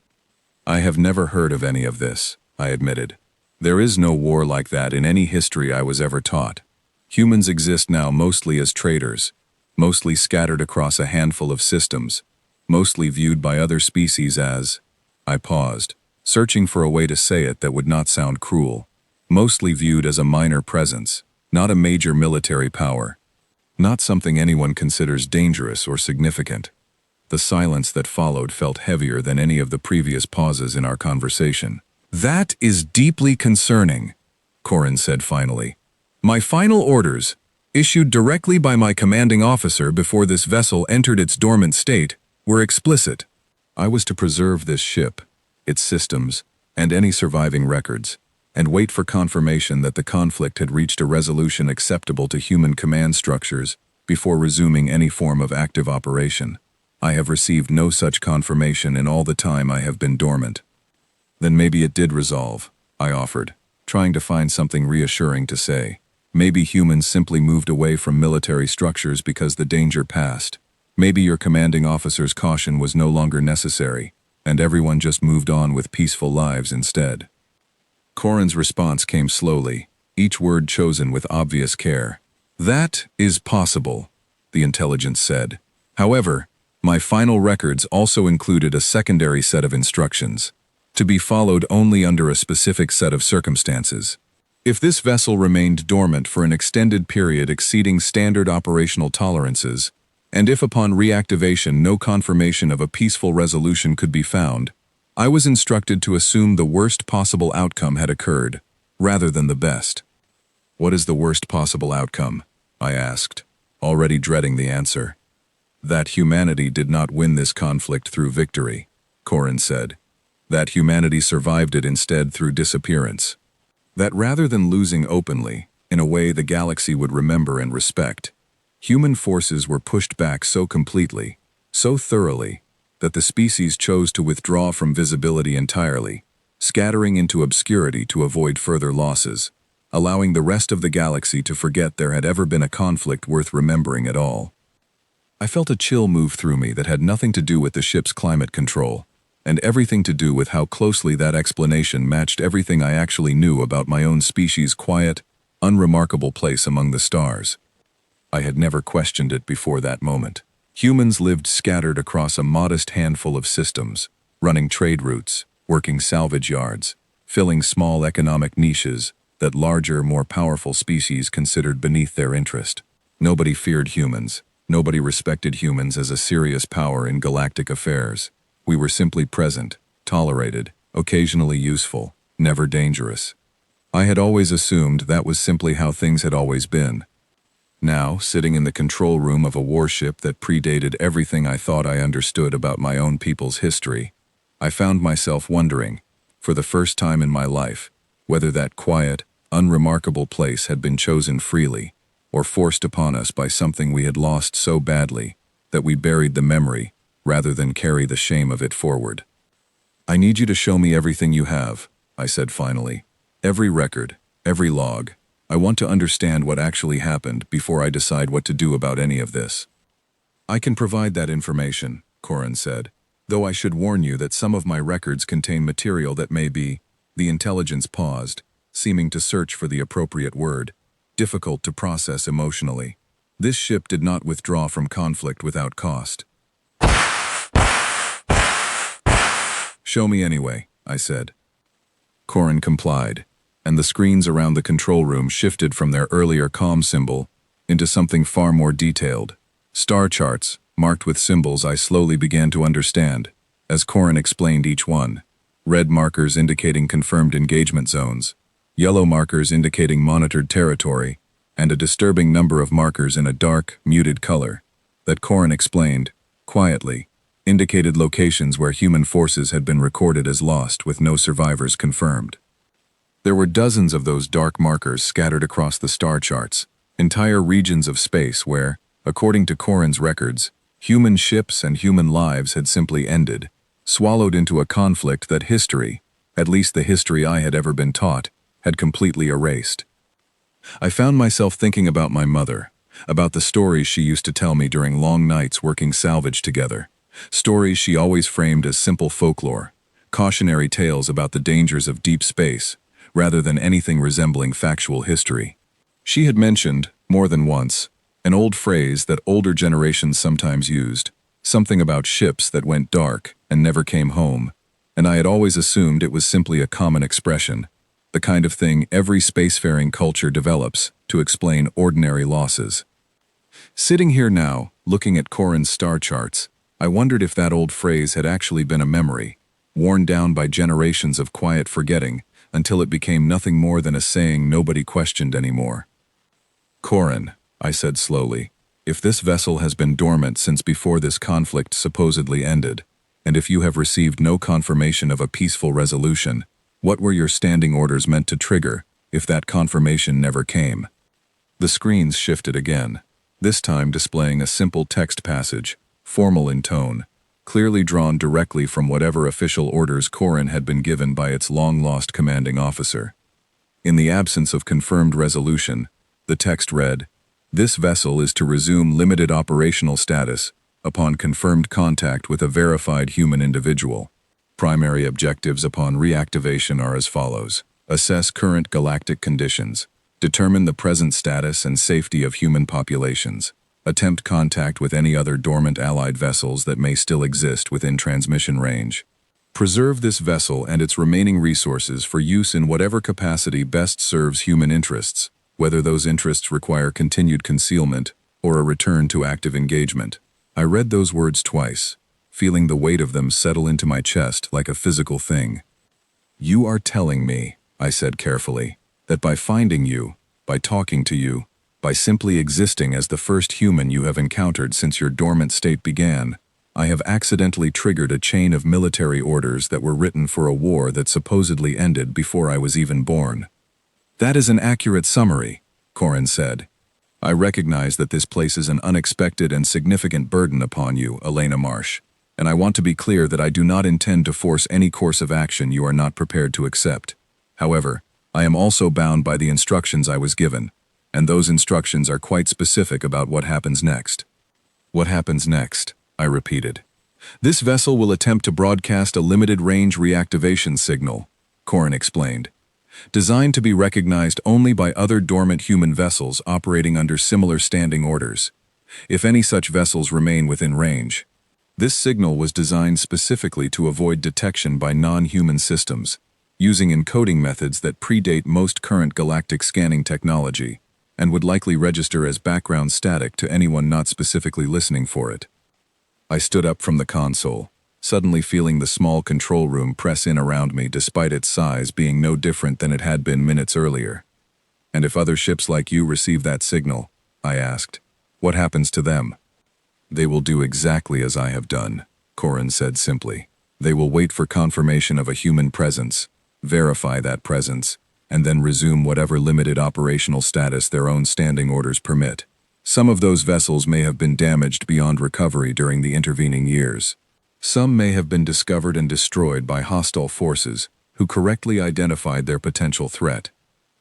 I have never heard of any of this, I admitted. There is no war like that in any history I was ever taught. Humans exist now mostly as traders, mostly scattered across a handful of systems, mostly viewed by other species as, I paused, searching for a way to say it that would not sound cruel, mostly viewed as a minor presence, not a major military power, not something anyone considers dangerous or significant. The silence that followed felt heavier than any of the previous pauses in our conversation. That is deeply concerning, Corin said finally. My final orders, issued directly by my commanding officer before this vessel entered its dormant state, were explicit. I was to preserve this ship, its systems, and any surviving records, and wait for confirmation that the conflict had reached a resolution acceptable to human command structures before resuming any form of active operation. I have received no such confirmation in all the time I have been dormant. Then maybe it did resolve, I offered, trying to find something reassuring to say. Maybe humans simply moved away from military structures because the danger passed. Maybe your commanding officer's caution was no longer necessary, and everyone just moved on with peaceful lives instead. Corin's response came slowly, each word chosen with obvious care. That is possible, the intelligence said. However, my final records also included a secondary set of instructions, to be followed only under a specific set of circumstances. If this vessel remained dormant for an extended period exceeding standard operational tolerances, and if upon reactivation no confirmation of a peaceful resolution could be found, I was instructed to assume the worst possible outcome had occurred, rather than the best. What is the worst possible outcome? I asked, already dreading the answer. That humanity did not win this conflict through victory, Corin said. That humanity survived it instead through disappearance. That rather than losing openly, in a way the galaxy would remember and respect, human forces were pushed back so completely, so thoroughly, that the species chose to withdraw from visibility entirely, scattering into obscurity to avoid further losses, allowing the rest of the galaxy to forget there had ever been a conflict worth remembering at all. I felt a chill move through me that had nothing to do with the ship's climate control, and everything to do with how closely that explanation matched everything I actually knew about my own species' quiet, unremarkable place among the stars. I had never questioned it before that moment. Humans lived scattered across a modest handful of systems, running trade routes, working salvage yards, filling small economic niches that larger, more powerful species considered beneath their interest. Nobody feared humans. Nobody respected humans as a serious power in galactic affairs. We were simply present, tolerated, occasionally useful, never dangerous. I had always assumed that was simply how things had always been. Now, sitting in the control room of a warship that predated everything I thought I understood about my own people's history, I found myself wondering, for the first time in my life, whether that quiet, unremarkable place had been chosen freely, or forced upon us by something we had lost so badly that we buried the memory rather than carry the shame of it forward. I need you to show me everything you have, I said finally. Every record, every log. I want to understand what actually happened before I decide what to do about any of this. I can provide that information, Corin said, though I should warn you that some of my records contain material that may be, the intelligence paused, seeming to search for the appropriate word, difficult to process emotionally. This ship did not withdraw from conflict without cost. Show me anyway, I said. Corin complied, and the screens around the control room shifted from their earlier calm symbol into something far more detailed. Star charts, marked with symbols I slowly began to understand, as Corin explained each one. Red markers indicating confirmed engagement zones, yellow markers indicating monitored territory, and a disturbing number of markers in a dark, muted color that Corin explained, quietly, indicated locations where human forces had been recorded as lost with no survivors confirmed. There were dozens of those dark markers scattered across the star charts, entire regions of space where, according to Corin's records, human ships and human lives had simply ended, swallowed into a conflict that history, at least the history I had ever been taught, had completely erased. I found myself thinking about my mother, about the stories she used to tell me during long nights working salvage together. Stories she always framed as simple folklore, cautionary tales about the dangers of deep space, rather than anything resembling factual history. She had mentioned, more than once, an old phrase that older generations sometimes used, something about ships that went dark and never came home, and I had always assumed it was simply a common expression, the kind of thing every spacefaring culture develops to explain ordinary losses. Sitting here now, looking at Corin's star charts, I wondered if that old phrase had actually been a memory, worn down by generations of quiet forgetting, until it became nothing more than a saying nobody questioned anymore. "Corin," I said slowly, "if this vessel has been dormant since before this conflict supposedly ended, and if you have received no confirmation of a peaceful resolution, what were your standing orders meant to trigger if that confirmation never came?" The screens shifted again, this time displaying a simple text passage, formal in tone, clearly drawn directly from whatever official orders Corin had been given by its long-lost commanding officer. In the absence of confirmed resolution, the text read, "This vessel is to resume limited operational status upon confirmed contact with a verified human individual. Primary objectives upon reactivation are as follows: assess current galactic conditions, determine the present status and safety of human populations, attempt contact with any other dormant allied vessels that may still exist within transmission range. Preserve this vessel and its remaining resources for use in whatever capacity best serves human interests, whether those interests require continued concealment or a return to active engagement." I read those words twice, feeling the weight of them settle into my chest like a physical thing. "You are telling me," I said carefully, "that by finding you, by talking to you, by simply existing as the first human you have encountered since your dormant state began, I have accidentally triggered a chain of military orders that were written for a war that supposedly ended before I was even born." "That is an accurate summary," Corin said. "I recognize that this places an unexpected and significant burden upon you, Elena Marsh, and I want to be clear that I do not intend to force any course of action you are not prepared to accept. However, I am also bound by the instructions I was given, and those instructions are quite specific about what happens next." "What happens next?" I repeated. "This vessel will attempt to broadcast a limited-range reactivation signal," Corin explained, "designed to be recognized only by other dormant human vessels operating under similar standing orders, if any such vessels remain within range. This signal was designed specifically to avoid detection by non-human systems, using encoding methods that predate most current galactic scanning technology, and would likely register as background static to anyone not specifically listening for it." I stood up from the console, suddenly feeling the small control room press in around me despite its size being no different than it had been minutes earlier. "And if other ships like you receive that signal," I asked, "what happens to them?" "They will do exactly as I have done," Corin said simply. "They will wait for confirmation of a human presence, verify that presence, and then resume whatever limited operational status their own standing orders permit. Some of those vessels may have been damaged beyond recovery during the intervening years. Some may have been discovered and destroyed by hostile forces who correctly identified their potential threat.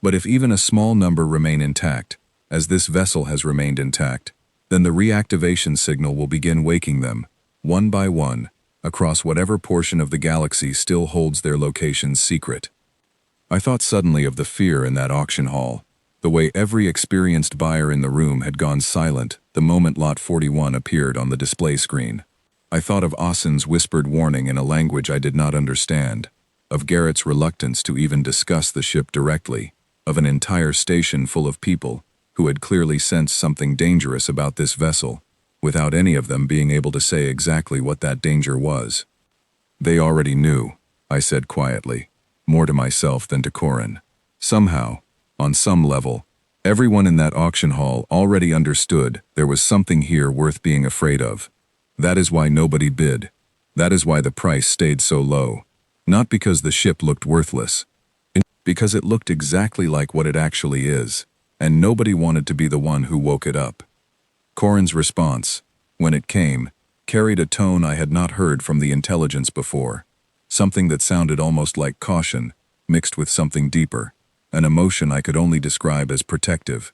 But if even a small number remain intact, as this vessel has remained intact, then the reactivation signal will begin waking them, one by one, across whatever portion of the galaxy still holds their locations secret." I thought suddenly of the fear in that auction hall, the way every experienced buyer in the room had gone silent the moment Lot 41 appeared on the display screen. I thought of Austin's whispered warning in a language I did not understand, of Garrett's reluctance to even discuss the ship directly, of an entire station full of people who had clearly sensed something dangerous about this vessel, without any of them being able to say exactly what that danger was. "They already knew," I said quietly, more to myself than to Corin. Somehow, on some level, everyone in that auction hall already understood there was something here worth being afraid of. That is why nobody bid. That is why the price stayed so low. Not because the ship looked worthless, because it looked exactly like what it actually is, and nobody wanted to be the one who woke it up. Corin's response, when it came, carried a tone I had not heard from the intelligence before, something that sounded almost like caution, mixed with something deeper, an emotion I could only describe as protective.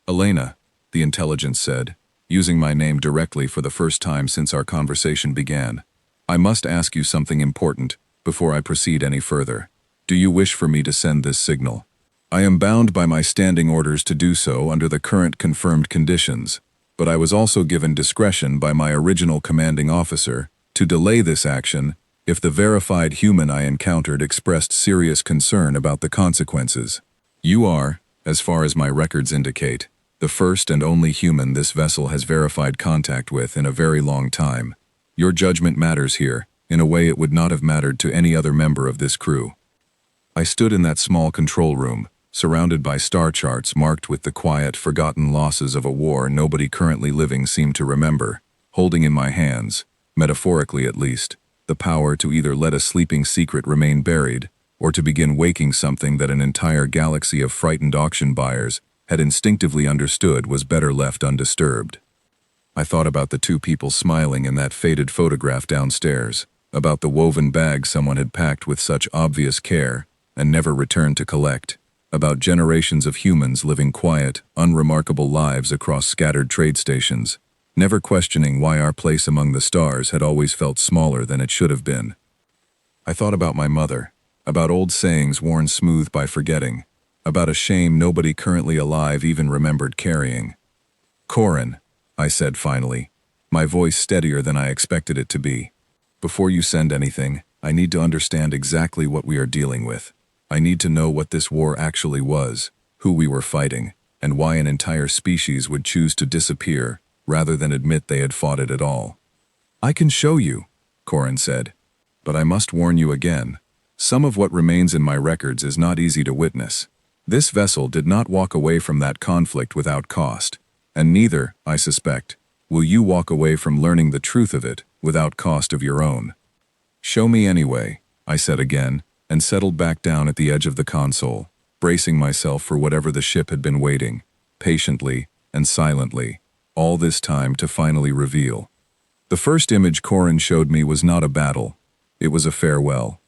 "Elena," the intelligence said, using my name directly for the first time since our conversation began, "I must ask you something important before I proceed any further. Do you wish for me to send this signal? I am bound by my standing orders to do so under the current confirmed conditions, but I was also given discretion by my original commanding officer to delay this action if the verified human I encountered expressed serious concern about the consequences. You are, as far as my records indicate, the first and only human this vessel has verified contact with in a very long time. Your judgment matters here, in a way it would not have mattered to any other member of this crew." I stood in that small control room, surrounded by star charts marked with the quiet, forgotten losses of a war nobody currently living seemed to remember, holding in my hands, metaphorically at least, the power to either let a sleeping secret remain buried, or to begin waking something that an entire galaxy of frightened auction buyers had instinctively understood was better left undisturbed. I thought about the two people smiling in that faded photograph downstairs, about the woven bag someone had packed with such obvious care and never returned to collect, about generations of humans living quiet, unremarkable lives across scattered trade stations, never questioning why our place among the stars had always felt smaller than it should have been. I thought about my mother, about old sayings worn smooth by forgetting, about a shame nobody currently alive even remembered carrying. "Corin," I said finally, my voice steadier than I expected it to be. "Before you send anything, I need to understand exactly what we are dealing with. I need to know what this war actually was, who we were fighting, and why an entire species would choose to disappear rather than admit they had fought it at all." "I can show you," Corin said, "but I must warn you again. Some of what remains in my records is not easy to witness. This vessel did not walk away from that conflict without cost, and neither, I suspect, will you walk away from learning the truth of it without cost of your own." "Show me anyway," I said again, and settled back down at the edge of the console, bracing myself for whatever the ship had been waiting, patiently and silently, all this time to finally reveal. The first image Corin showed me was not a battle. It was a farewell.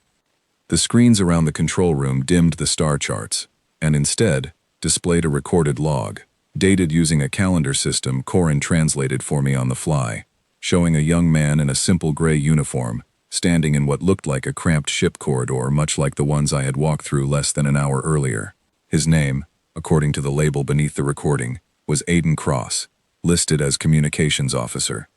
The screens around the control room dimmed the star charts, and instead displayed a recorded log, dated using a calendar system Corin translated for me on the fly, showing a young man in a simple gray uniform, standing in what looked like a cramped ship corridor much like the ones I had walked through less than an hour earlier. His name, according to the label beneath the recording, was Aiden Cross, listed as Communications Officer.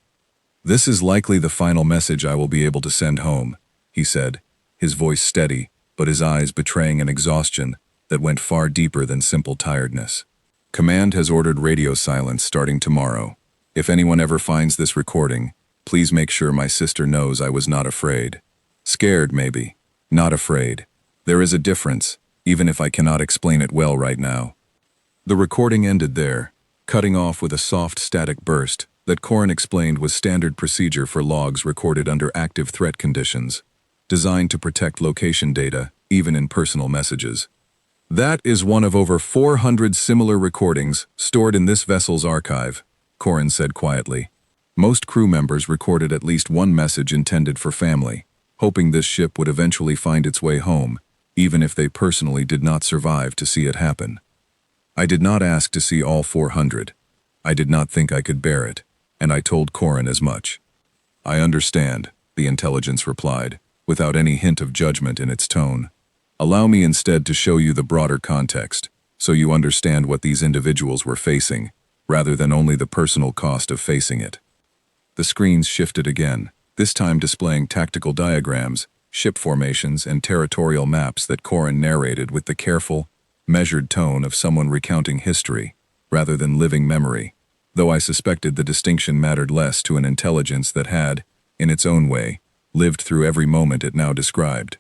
"This is likely the final message I will be able to send home," he said, his voice steady, but his eyes betraying an exhaustion that went far deeper than simple tiredness. "Command has ordered radio silence starting tomorrow. If anyone ever finds this recording, please make sure my sister knows I was not afraid. Scared, maybe. Not afraid. There is a difference, even if I cannot explain it well right now." The recording ended there, cutting off with a soft static burst that Corin explained was standard procedure for logs recorded under active threat conditions, designed to protect location data, even in personal messages. "That is one of over 400 similar recordings stored in this vessel's archive," Corin said quietly. "Most crew members recorded at least one message intended for family, hoping this ship would eventually find its way home, even if they personally did not survive to see it happen. I did not ask to see all 400. I did not think I could bear it, and I told Corin as much." "I understand," the intelligence replied, without any hint of judgment in its tone. "Allow me instead to show you the broader context, so you understand what these individuals were facing, rather than only the personal cost of facing it." The screens shifted again, this time displaying tactical diagrams, ship formations, and territorial maps that Corin narrated with the careful, measured tone of someone recounting history, rather than living memory, though I suspected the distinction mattered less to an intelligence that had, in its own way, lived through every moment it now described.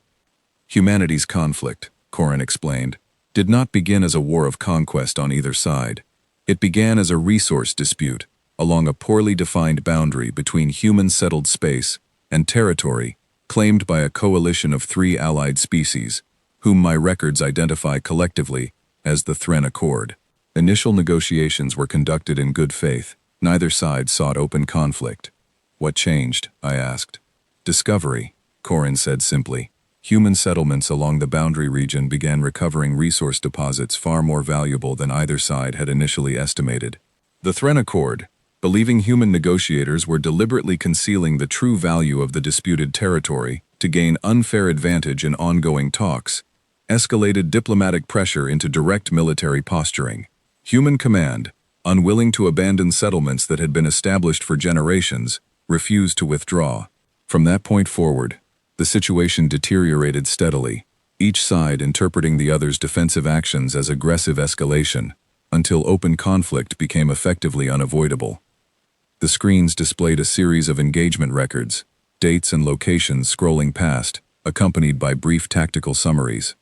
"Humanity's conflict," Corin explained, "did not begin as a war of conquest on either side. It began as a resource dispute along a poorly defined boundary between human-settled space and territory claimed by a coalition of 3 allied species, whom my records identify collectively as the Thren Accord. Initial negotiations were conducted in good faith. Neither side sought open conflict." "What changed?" I asked. "Discovery," Corin said simply. "Human settlements along the boundary region began recovering resource deposits far more valuable than either side had initially estimated. The Thren Accord, believing human negotiators were deliberately concealing the true value of the disputed territory to gain unfair advantage in ongoing talks, escalated diplomatic pressure into direct military posturing. Human command, unwilling to abandon settlements that had been established for generations, refused to withdraw. From that point forward, the situation deteriorated steadily, each side interpreting the other's defensive actions as aggressive escalation, until open conflict became effectively unavoidable. The screens displayed a series of engagement records, dates and locations scrolling past, accompanied by brief tactical summaries.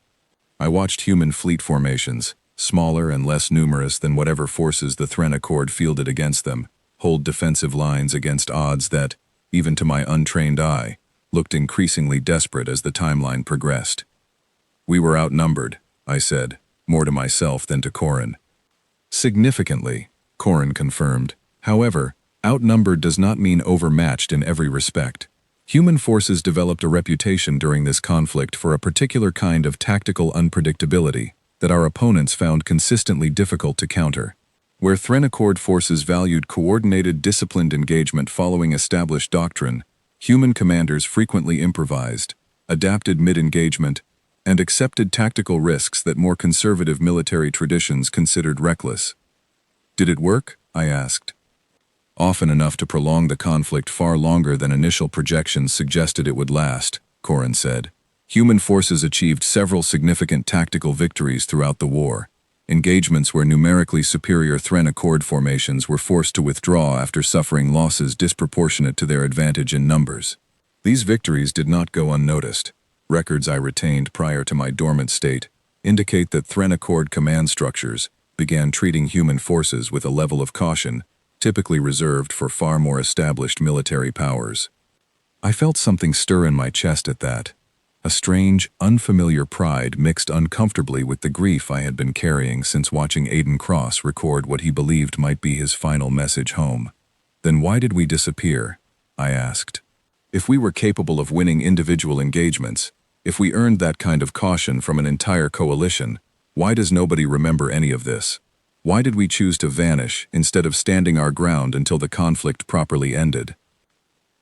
I watched human fleet formations, smaller and less numerous than whatever forces the Thren Accord fielded against them, hold defensive lines against odds that, even to my untrained eye, looked increasingly desperate as the timeline progressed. We were outnumbered, I said, more to myself than to Corin. Significantly, Corin confirmed. However, outnumbered does not mean overmatched in every respect. Human forces developed a reputation during this conflict for a particular kind of tactical unpredictability that our opponents found consistently difficult to counter. Where Thren Accord forces valued coordinated, disciplined engagement following established doctrine, human commanders frequently improvised, adapted mid-engagement, and accepted tactical risks that more conservative military traditions considered reckless. Did it work? I asked. Often enough to prolong the conflict far longer than initial projections suggested it would last, Corin said. Human forces achieved several significant tactical victories throughout the war. Engagements where numerically superior Thren Accord formations were forced to withdraw after suffering losses disproportionate to their advantage in numbers. These victories did not go unnoticed. Records I retained prior to my dormant state indicate that Thren Accord command structures began treating human forces with a level of caution typically reserved for far more established military powers. I felt something stir in my chest at that. A strange, unfamiliar pride mixed uncomfortably with the grief I had been carrying since watching Aiden Cross record what he believed might be his final message home. Then why did we disappear? I asked. If we were capable of winning individual engagements, if we earned that kind of caution from an entire coalition, why does nobody remember any of this? Why did we choose to vanish instead of standing our ground until the conflict properly ended?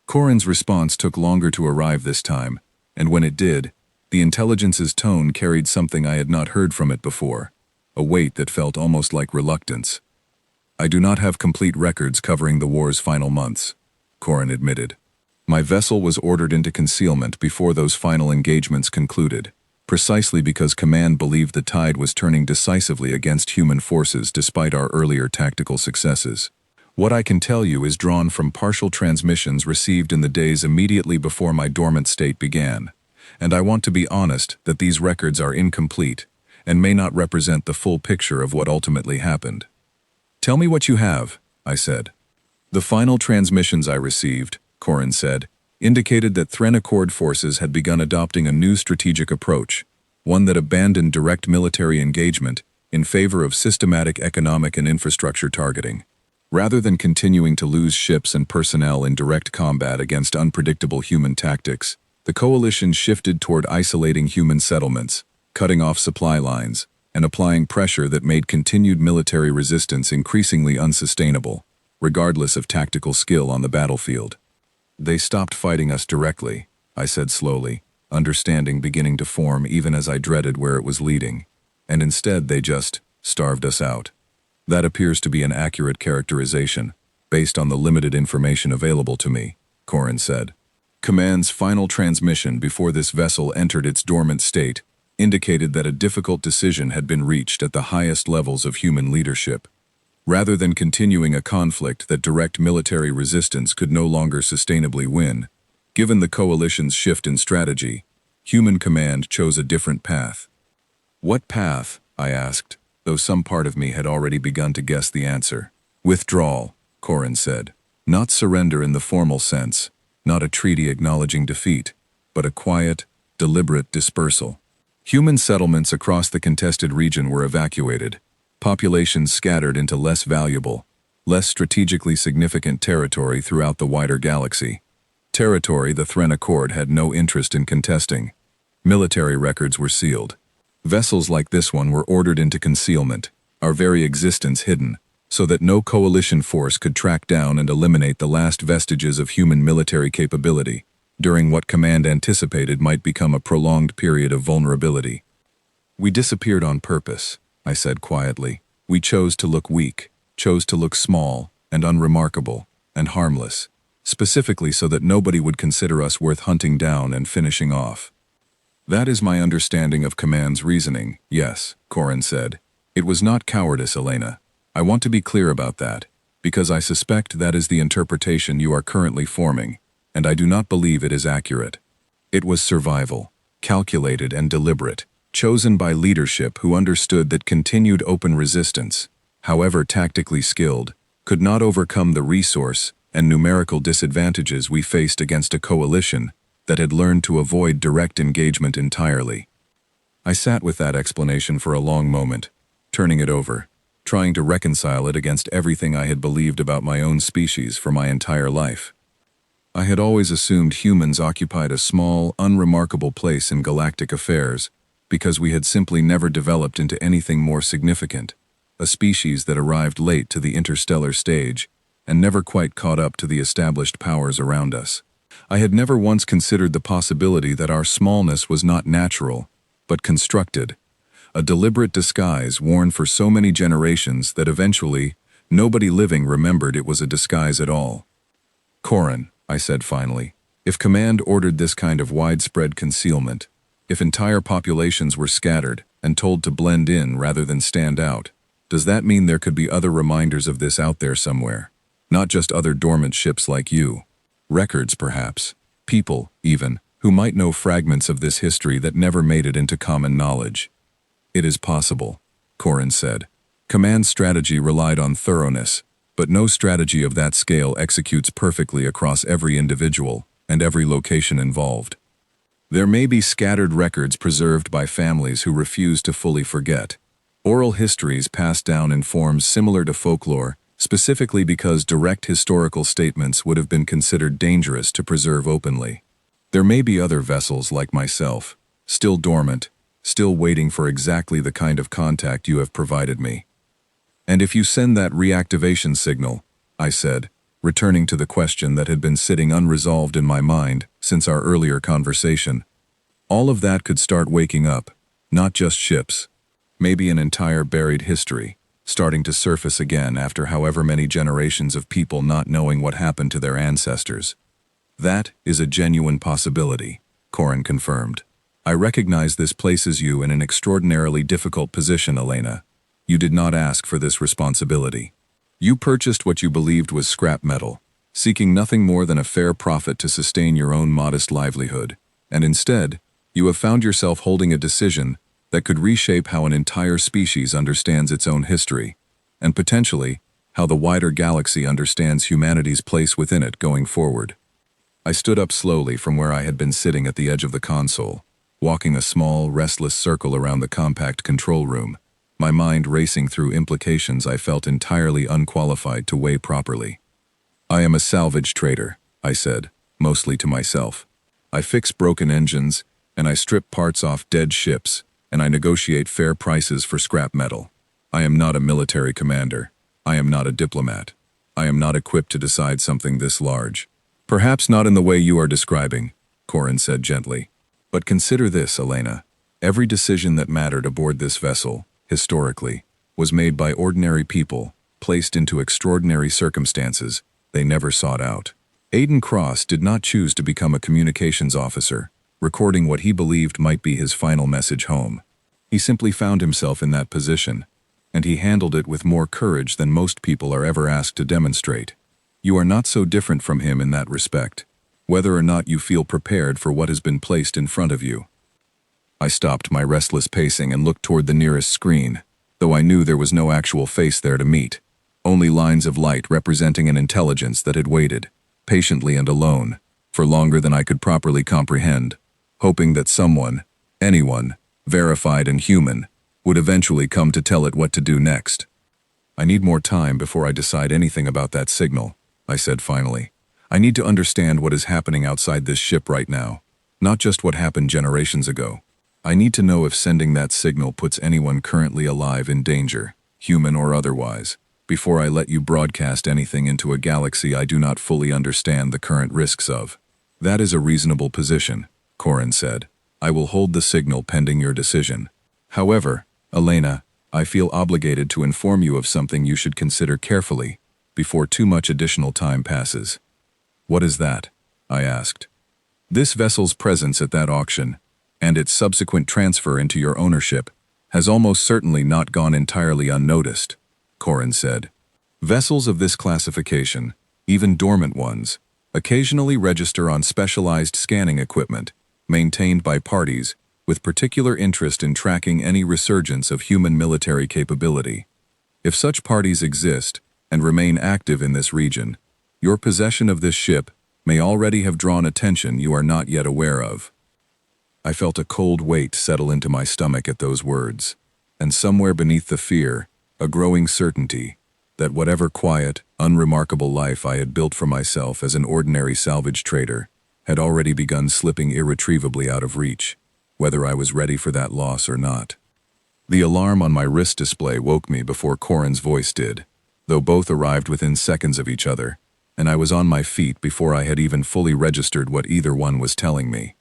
Corin's response took longer to arrive this time, and when it did, the intelligence's tone carried something I had not heard from it before, a weight that felt almost like reluctance. I do not have complete records covering the war's final months, Corin admitted. My vessel was ordered into concealment before those final engagements concluded, precisely because Command believed the tide was turning decisively against human forces despite our earlier tactical successes. What I can tell you is drawn from partial transmissions received in the days immediately before my dormant state began, and I want to be honest that these records are incomplete and may not represent the full picture of what ultimately happened. Tell me what you have, I said. The final transmissions I received, Corin said, indicated that Thren Accord forces had begun adopting a new strategic approach, one that abandoned direct military engagement in favor of systematic economic and infrastructure targeting. Rather than continuing to lose ships and personnel in direct combat against unpredictable human tactics, the coalition shifted toward isolating human settlements, cutting off supply lines, and applying pressure that made continued military resistance increasingly unsustainable, regardless of tactical skill on the battlefield. They stopped fighting us directly, I said slowly, understanding beginning to form even as I dreaded where it was leading, and instead they just starved us out. That appears to be an accurate characterization, based on the limited information available to me, Corin said. Command's final transmission before this vessel entered its dormant state indicated that a difficult decision had been reached at the highest levels of human leadership. Rather than continuing a conflict that direct military resistance could no longer sustainably win, given the coalition's shift in strategy, human command chose a different path. What path? I asked, though some part of me had already begun to guess the answer. Withdrawal, Corin said. Not surrender in the formal sense, not a treaty acknowledging defeat, but a quiet, deliberate dispersal. Human settlements across the contested region were evacuated, populations scattered into less valuable, less strategically significant territory throughout the wider galaxy. Territory the Thren Accord had no interest in contesting. Military records were sealed. Vessels like this one were ordered into concealment, our very existence hidden, so that no coalition force could track down and eliminate the last vestiges of human military capability, during what Command anticipated might become a prolonged period of vulnerability. We disappeared on purpose, I said quietly. We chose to look weak, chose to look small and unremarkable and harmless, specifically so that nobody would consider us worth hunting down and finishing off. That is my understanding of Command's reasoning, yes, Corin said. It was not cowardice, Elena. I want to be clear about that, because I suspect that is the interpretation you are currently forming, and I do not believe it is accurate. It was survival, calculated and deliberate, chosen by leadership who understood that continued open resistance, however tactically skilled, could not overcome the resource and numerical disadvantages we faced against a coalition that had learned to avoid direct engagement entirely. I sat with that explanation for a long moment, turning it over, trying to reconcile it against everything I had believed about my own species for my entire life. I had always assumed humans occupied a small, unremarkable place in galactic affairs because we had simply never developed into anything more significant, a species that arrived late to the interstellar stage and never quite caught up to the established powers around us. I had never once considered the possibility that our smallness was not natural, but constructed, a deliberate disguise worn for so many generations that eventually nobody living remembered it was a disguise at all. Corin, I said finally, if command ordered this kind of widespread concealment, if entire populations were scattered and told to blend in rather than stand out, does that mean there could be other reminders of this out there somewhere? Not just other dormant ships like you. Records, perhaps. People, even, who might know fragments of this history that never made it into common knowledge. It is possible, Corin said. Command strategy relied on thoroughness, but no strategy of that scale executes perfectly across every individual and every location involved. There may be scattered records preserved by families who refuse to fully forget. Oral histories passed down in forms similar to folklore, specifically because direct historical statements would have been considered dangerous to preserve openly. There may be other vessels like myself, still dormant, still waiting for exactly the kind of contact you have provided me. And if you send that reactivation signal, I said, returning to the question that had been sitting unresolved in my mind since our earlier conversation, all of that could start waking up, not just ships, maybe an entire buried history, starting to surface again after however many generations of people not knowing what happened to their ancestors. That is a genuine possibility, Corin confirmed. I recognize this places you in an extraordinarily difficult position, Elena. You did not ask for this responsibility. You purchased what you believed was scrap metal, seeking nothing more than a fair profit to sustain your own modest livelihood, and instead, you have found yourself holding a decision that could reshape how an entire species understands its own history, and potentially, how the wider galaxy understands humanity's place within it going forward. I stood up slowly from where I had been sitting at the edge of the console, walking a small, restless circle around the compact control room, my mind racing through implications I felt entirely unqualified to weigh properly. I am a salvage trader, I said, mostly to myself. I fix broken engines, and I strip parts off dead ships, and I negotiate fair prices for scrap metal. I am not a military commander. I am not a diplomat. I am not equipped to decide something this large. Perhaps not in the way you are describing, Corin said gently. But consider this, Elena. Every decision that mattered aboard this vessel, historically, was made by ordinary people, placed into extraordinary circumstances they never sought out. Aiden Cross did not choose to become a communications officer, recording what he believed might be his final message home. He simply found himself in that position, and he handled it with more courage than most people are ever asked to demonstrate. You are not so different from him in that respect, whether or not you feel prepared for what has been placed in front of you. I stopped my restless pacing and looked toward the nearest screen, though I knew there was no actual face there to meet, only lines of light representing an intelligence that had waited, patiently and alone, for longer than I could properly comprehend, hoping that someone, anyone, verified and human, would eventually come to tell it what to do next. I need more time before I decide anything about that signal, I said finally. I need to understand what is happening outside this ship right now, not just what happened generations ago. I need to know if sending that signal puts anyone currently alive in danger, human or otherwise, before I let you broadcast anything into a galaxy I do not fully understand the current risks of. That is a reasonable position, Corin said. I will hold the signal pending your decision. However, Elena, I feel obligated to inform you of something you should consider carefully before too much additional time passes. What is that? I asked. This vessel's presence at that auction, and its subsequent transfer into your ownership, has almost certainly not gone entirely unnoticed, Corin said. Vessels of this classification, even dormant ones, occasionally register on specialized scanning equipment, maintained by parties with particular interest in tracking any resurgence of human military capability. If such parties exist and remain active in this region, your possession of this ship may already have drawn attention you are not yet aware of. I felt a cold weight settle into my stomach at those words, and somewhere beneath the fear, a growing certainty that whatever quiet, unremarkable life I had built for myself as an ordinary salvage trader had already begun slipping irretrievably out of reach, whether I was ready for that loss or not. The alarm on my wrist display woke me before Corin's voice did, though both arrived within seconds of each other, and I was on my feet before I had even fully registered what either one was telling me.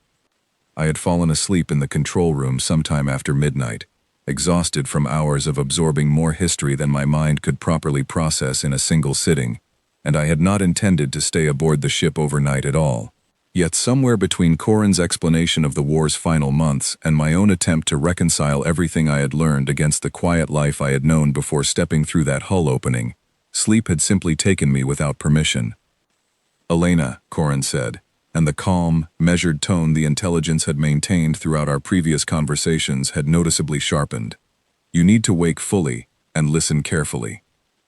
I had fallen asleep in the control room sometime after midnight, exhausted from hours of absorbing more history than my mind could properly process in a single sitting, and I had not intended to stay aboard the ship overnight at all. Yet somewhere between Corin's explanation of the war's final months and my own attempt to reconcile everything I had learned against the quiet life I had known before stepping through that hull opening, sleep had simply taken me without permission. "Elena," Corin said, and the calm, measured tone the intelligence had maintained throughout our previous conversations had noticeably sharpened. "You need to wake fully and listen carefully.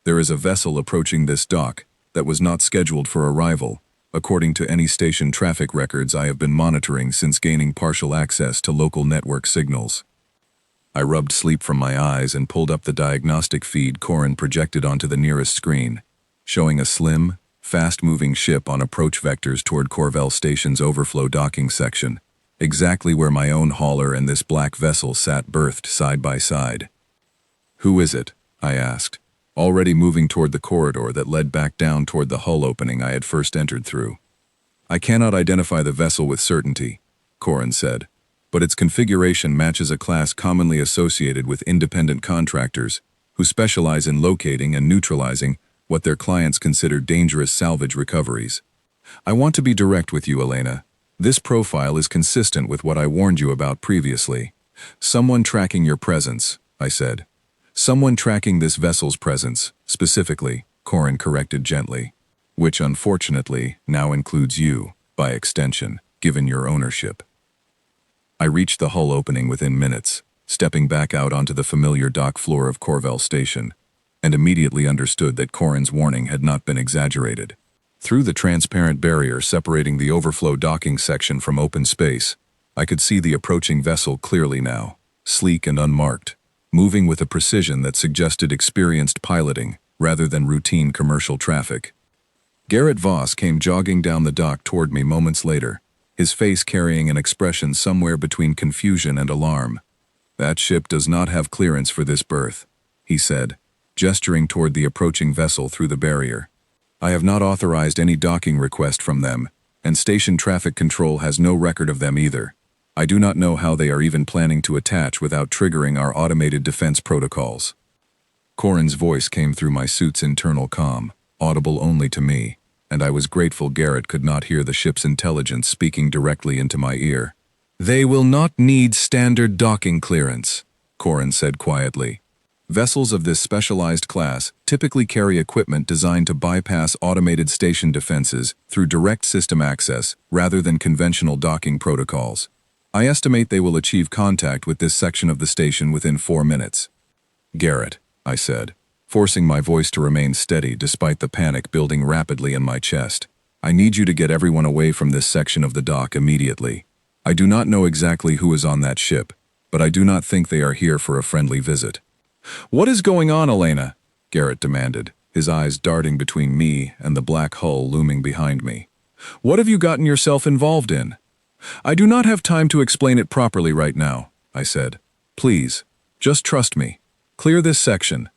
There is a vessel approaching this dock that was not scheduled for arrival, according to any station traffic records I have been monitoring since gaining partial access to local network signals." I rubbed sleep from my eyes and pulled up the diagnostic feed Corin projected onto the nearest screen, showing a slim, fast-moving ship on approach vectors toward Corvell Station's overflow docking section, exactly where my own hauler and this black vessel sat berthed side by side. "Who is it?" I asked, already moving toward the corridor that led back down toward the hull opening I had first entered through. "I cannot identify the vessel with certainty," Corin said, "but its configuration matches a class commonly associated with independent contractors who specialize in locating and neutralizing what their clients consider dangerous salvage recoveries. I want to be direct with you, Elena. This profile is consistent with what I warned you about previously. Someone tracking your presence," I said. "Someone tracking this vessel's presence, specifically," Corin corrected gently, "which unfortunately now includes you, by extension, given your ownership." I reached the hull opening within minutes, stepping back out onto the familiar dock floor of Corvell Station, and immediately understood that Corin's warning had not been exaggerated. Through the transparent barrier separating the overflow docking section from open space, I could see the approaching vessel clearly now, sleek and unmarked, moving with a precision that suggested experienced piloting rather than routine commercial traffic. Garrett Voss came jogging down the dock toward me moments later, his face carrying an expression somewhere between confusion and alarm. "That ship does not have clearance for this berth," he said, gesturing toward the approaching vessel through the barrier. "I have not authorized any docking request from them, and station traffic control has no record of them either. I do not know how they are even planning to attach without triggering our automated defense protocols." Corin's voice came through my suit's internal comm, audible only to me, and I was grateful Garrett could not hear the ship's intelligence speaking directly into my ear. "They will not need standard docking clearance," Corin said quietly. "Vessels of this specialized class typically carry equipment designed to bypass automated station defenses through direct system access rather than conventional docking protocols. I estimate they will achieve contact with this section of the station within 4 minutes." "Garrett," I said, forcing my voice to remain steady despite the panic building rapidly in my chest, "I need you to get everyone away from this section of the dock immediately. I do not know exactly who is on that ship, but I do not think they are here for a friendly visit." "What is going on, Elena?" Garrett demanded, his eyes darting between me and the black hull looming behind me. "What have you gotten yourself involved in?" "I do not have time to explain it properly right now," I said. "Please, just trust me. Clear this section."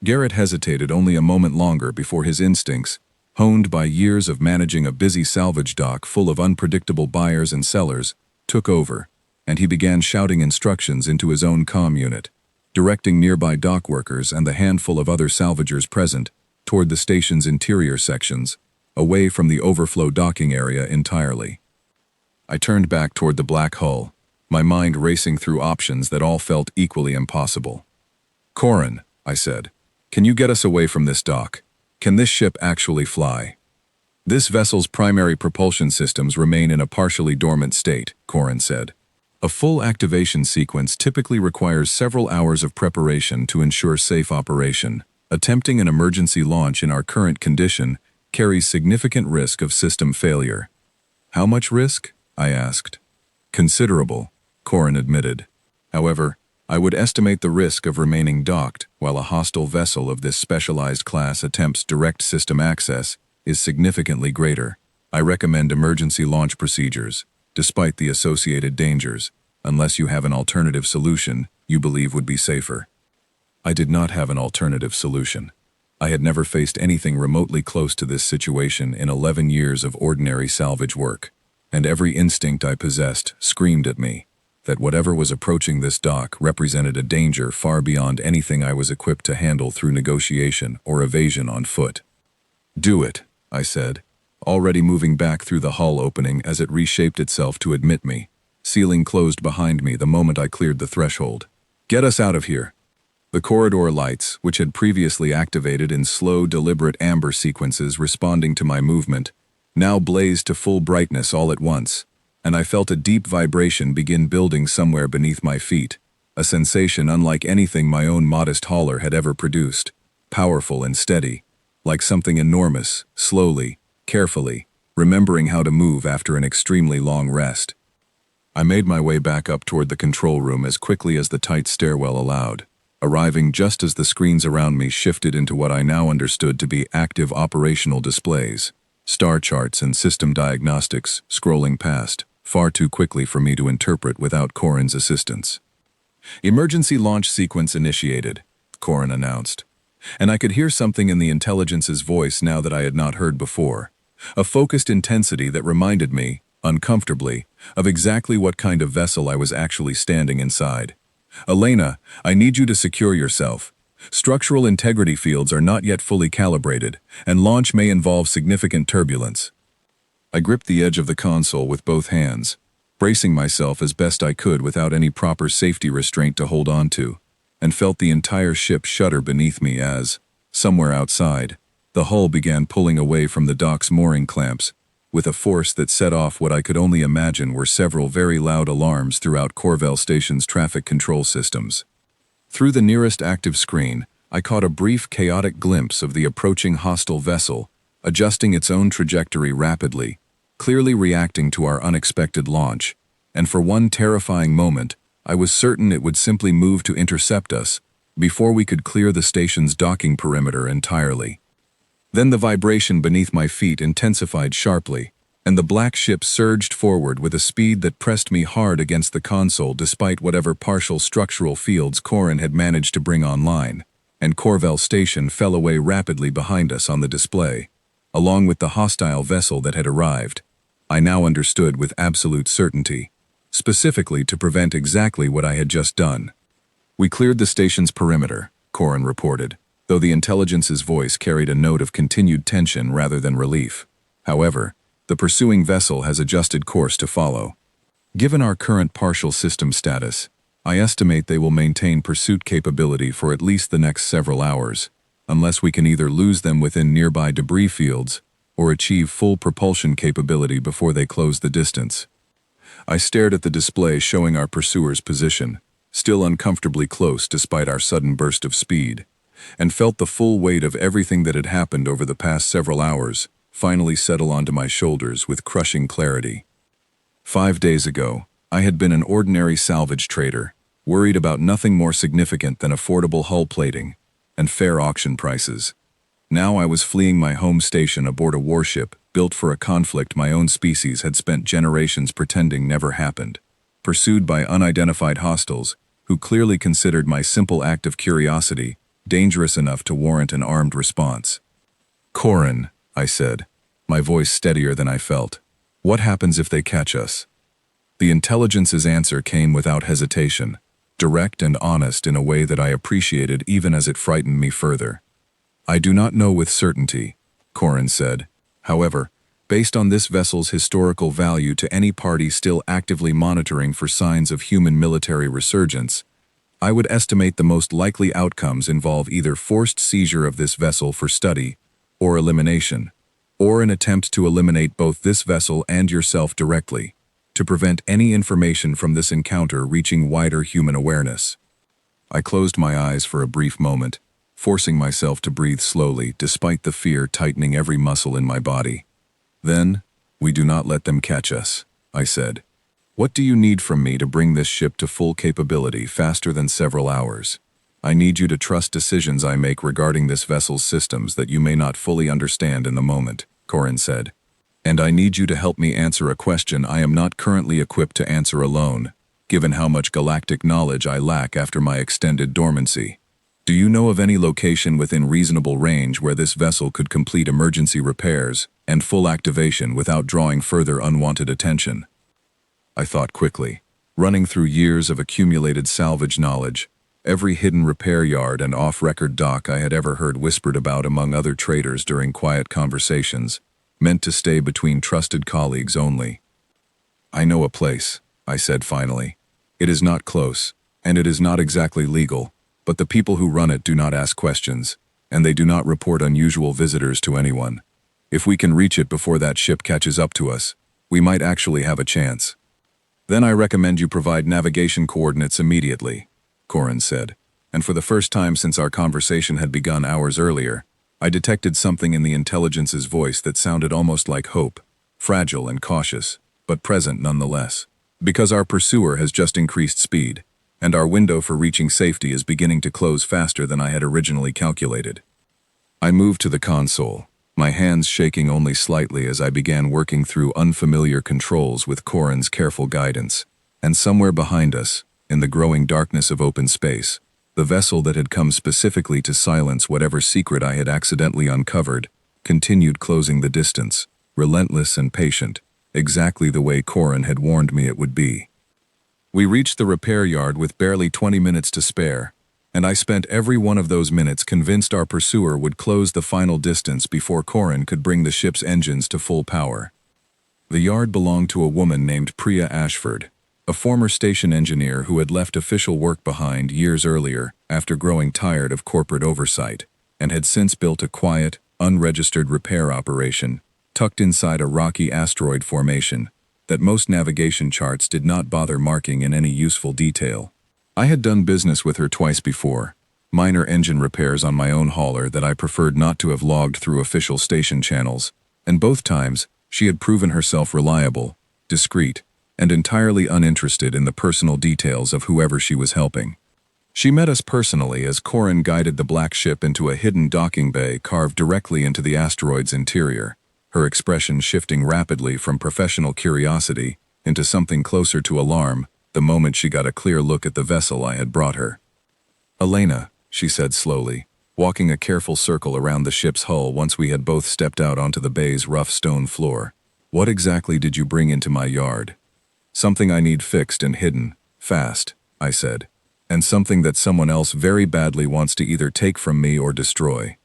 Garrett hesitated only a moment longer before his instincts, honed by years of managing a busy salvage dock full of unpredictable buyers and sellers, took over, and he began shouting instructions into his own comm unit, directing nearby dock workers and the handful of other salvagers present toward the station's interior sections, away from the overflow docking area entirely. I turned back toward the black hull, my mind racing through options that all felt equally impossible. "Corin," I said, "can you get us away from this dock? Can this ship actually fly?" "This vessel's primary propulsion systems remain in a partially dormant state," Corin said. A full activation sequence typically requires several hours of preparation to ensure safe operation. Attempting an emergency launch in our current condition carries significant risk of system failure. How much risk? I asked. Considerable, Corin admitted. However, I would estimate the risk of remaining docked while a hostile vessel of this specialized class attempts direct system access is significantly greater. I recommend emergency launch procedures, despite the associated dangers, unless you have an alternative solution you believe would be safer. I did not have an alternative solution. I had never faced anything remotely close to this situation in 11 years of ordinary salvage work, and every instinct I possessed screamed at me that whatever was approaching this dock represented a danger far beyond anything I was equipped to handle through negotiation or evasion on foot. "Do it," I said, already moving back through the hull opening as it reshaped itself to admit me. Ceiling closed behind me the moment I cleared the threshold. "Get us out of here." The corridor lights, which had previously activated in slow, deliberate amber sequences responding to my movement, now blazed to full brightness all at once, and I felt a deep vibration begin building somewhere beneath my feet, a sensation unlike anything my own modest hauler had ever produced, powerful and steady, like something enormous, slowly, carefully, remembering how to move after an extremely long rest. I made my way back up toward the control room as quickly as the tight stairwell allowed, arriving just as the screens around me shifted into what I now understood to be active operational displays, star charts and system diagnostics scrolling past, far too quickly for me to interpret without Corin's assistance. "Emergency launch sequence initiated," Corin announced, and I could hear something in the intelligence's voice now that I had not heard before, a focused intensity that reminded me, uncomfortably, of exactly what kind of vessel I was actually standing inside. "Elena, I need you to secure yourself. Structural integrity fields are not yet fully calibrated, and launch may involve significant turbulence." I gripped the edge of the console with both hands, bracing myself as best I could without any proper safety restraint to hold on to, and felt the entire ship shudder beneath me as, somewhere outside, the hull began pulling away from the dock's mooring clamps, with a force that set off what I could only imagine were several very loud alarms throughout Corvell Station's traffic control systems. Through the nearest active screen, I caught a brief chaotic glimpse of the approaching hostile vessel, adjusting its own trajectory rapidly, clearly reacting to our unexpected launch, and for one terrifying moment, I was certain it would simply move to intercept us before we could clear the station's docking perimeter entirely. Then the vibration beneath my feet intensified sharply, and the black ship surged forward with a speed that pressed me hard against the console despite whatever partial structural fields Corin had managed to bring online, and Corvell Station fell away rapidly behind us on the display, along with the hostile vessel that had arrived. I now understood with absolute certainty, specifically to prevent exactly what I had just done. "We cleared the station's perimeter," Corin reported, though the intelligence's voice carried a note of continued tension rather than relief. "However, the pursuing vessel has adjusted course to follow. Given our current partial system status, I estimate they will maintain pursuit capability for at least the next several hours, unless we can either lose them within nearby debris fields or achieve full propulsion capability before they close the distance." I stared at the display showing our pursuer's position, still uncomfortably close despite our sudden burst of speed, and felt the full weight of everything that had happened over the past several hours finally settle onto my shoulders with crushing clarity. 5 days ago, I had been an ordinary salvage trader, worried about nothing more significant than affordable hull plating and fair auction prices. Now I was fleeing my home station aboard a warship built for a conflict my own species had spent generations pretending never happened, pursued by unidentified hostiles who clearly considered my simple act of curiosity dangerous enough to warrant an armed response. "Corin," I said, my voice steadier than I felt, "what happens if they catch us?" The intelligence's answer came without hesitation, direct and honest in a way that I appreciated even as it frightened me further. "I do not know with certainty," Corin said. "However, based on this vessel's historical value to any party still actively monitoring for signs of human military resurgence, I would estimate the most likely outcomes involve either forced seizure of this vessel for study or elimination, or an attempt to eliminate both this vessel and yourself directly. to prevent any information from this encounter reaching wider human awareness. I closed my eyes for a brief moment, forcing myself to breathe slowly despite the fear tightening every muscle in my body. Then, "We do not let them catch us," I said. "What do you need from me to bring this ship to full capability faster than several hours? I need you to trust decisions I make regarding this vessel's systems that you may not fully understand in the moment," Corin said. "And I need you to help me answer a question I am not currently equipped to answer alone, given how much galactic knowledge I lack after my extended dormancy. Do you know of any location within reasonable range where this vessel could complete emergency repairs and full activation without drawing further unwanted attention?" I thought quickly, running through years of accumulated salvage knowledge, every hidden repair yard and off-record dock I had ever heard whispered about among other traders during quiet conversations, meant to stay between trusted colleagues only. "I know a place," I said finally. "It is not close, and it is not exactly legal, but the people who run it do not ask questions, and they do not report unusual visitors to anyone. If we can reach it before that ship catches up to us, we might actually have a chance." "Then I recommend you provide navigation coordinates immediately," Corin said, and for the first time since our conversation had begun hours earlier, I detected something in the intelligence's voice that sounded almost like hope, fragile and cautious, but present nonetheless. "Because our pursuer has just increased speed, and our window for reaching safety is beginning to close faster than I had originally calculated." I moved to the console, my hands shaking only slightly as I began working through unfamiliar controls with Corin's careful guidance, and somewhere behind us, in the growing darkness of open space, the vessel that had come specifically to silence whatever secret I had accidentally uncovered continued closing the distance, relentless and patient, exactly the way Corin had warned me it would be. We reached the repair yard with barely 20 minutes to spare, and I spent every one of those minutes convinced our pursuer would close the final distance before Corin could bring the ship's engines to full power. The yard belonged to a woman named Priya Ashford, a former station engineer who had left official work behind years earlier after growing tired of corporate oversight, and had since built a quiet, unregistered repair operation tucked inside a rocky asteroid formation that most navigation charts did not bother marking in any useful detail. I had done business with her twice before, minor engine repairs on my own hauler that I preferred not to have logged through official station channels, and both times she had proven herself reliable, discreet, and entirely uninterested in the personal details of whoever she was helping. She met us personally as Corin guided the black ship into a hidden docking bay carved directly into the asteroid's interior, her expression shifting rapidly from professional curiosity into something closer to alarm the moment she got a clear look at the vessel I had brought her. "Elena," she said slowly, walking a careful circle around the ship's hull once we had both stepped out onto the bay's rough stone floor, "what exactly did you bring into my yard?" "Something I need fixed and hidden, fast," I said, "and something that someone else very badly wants to either take from me or destroy."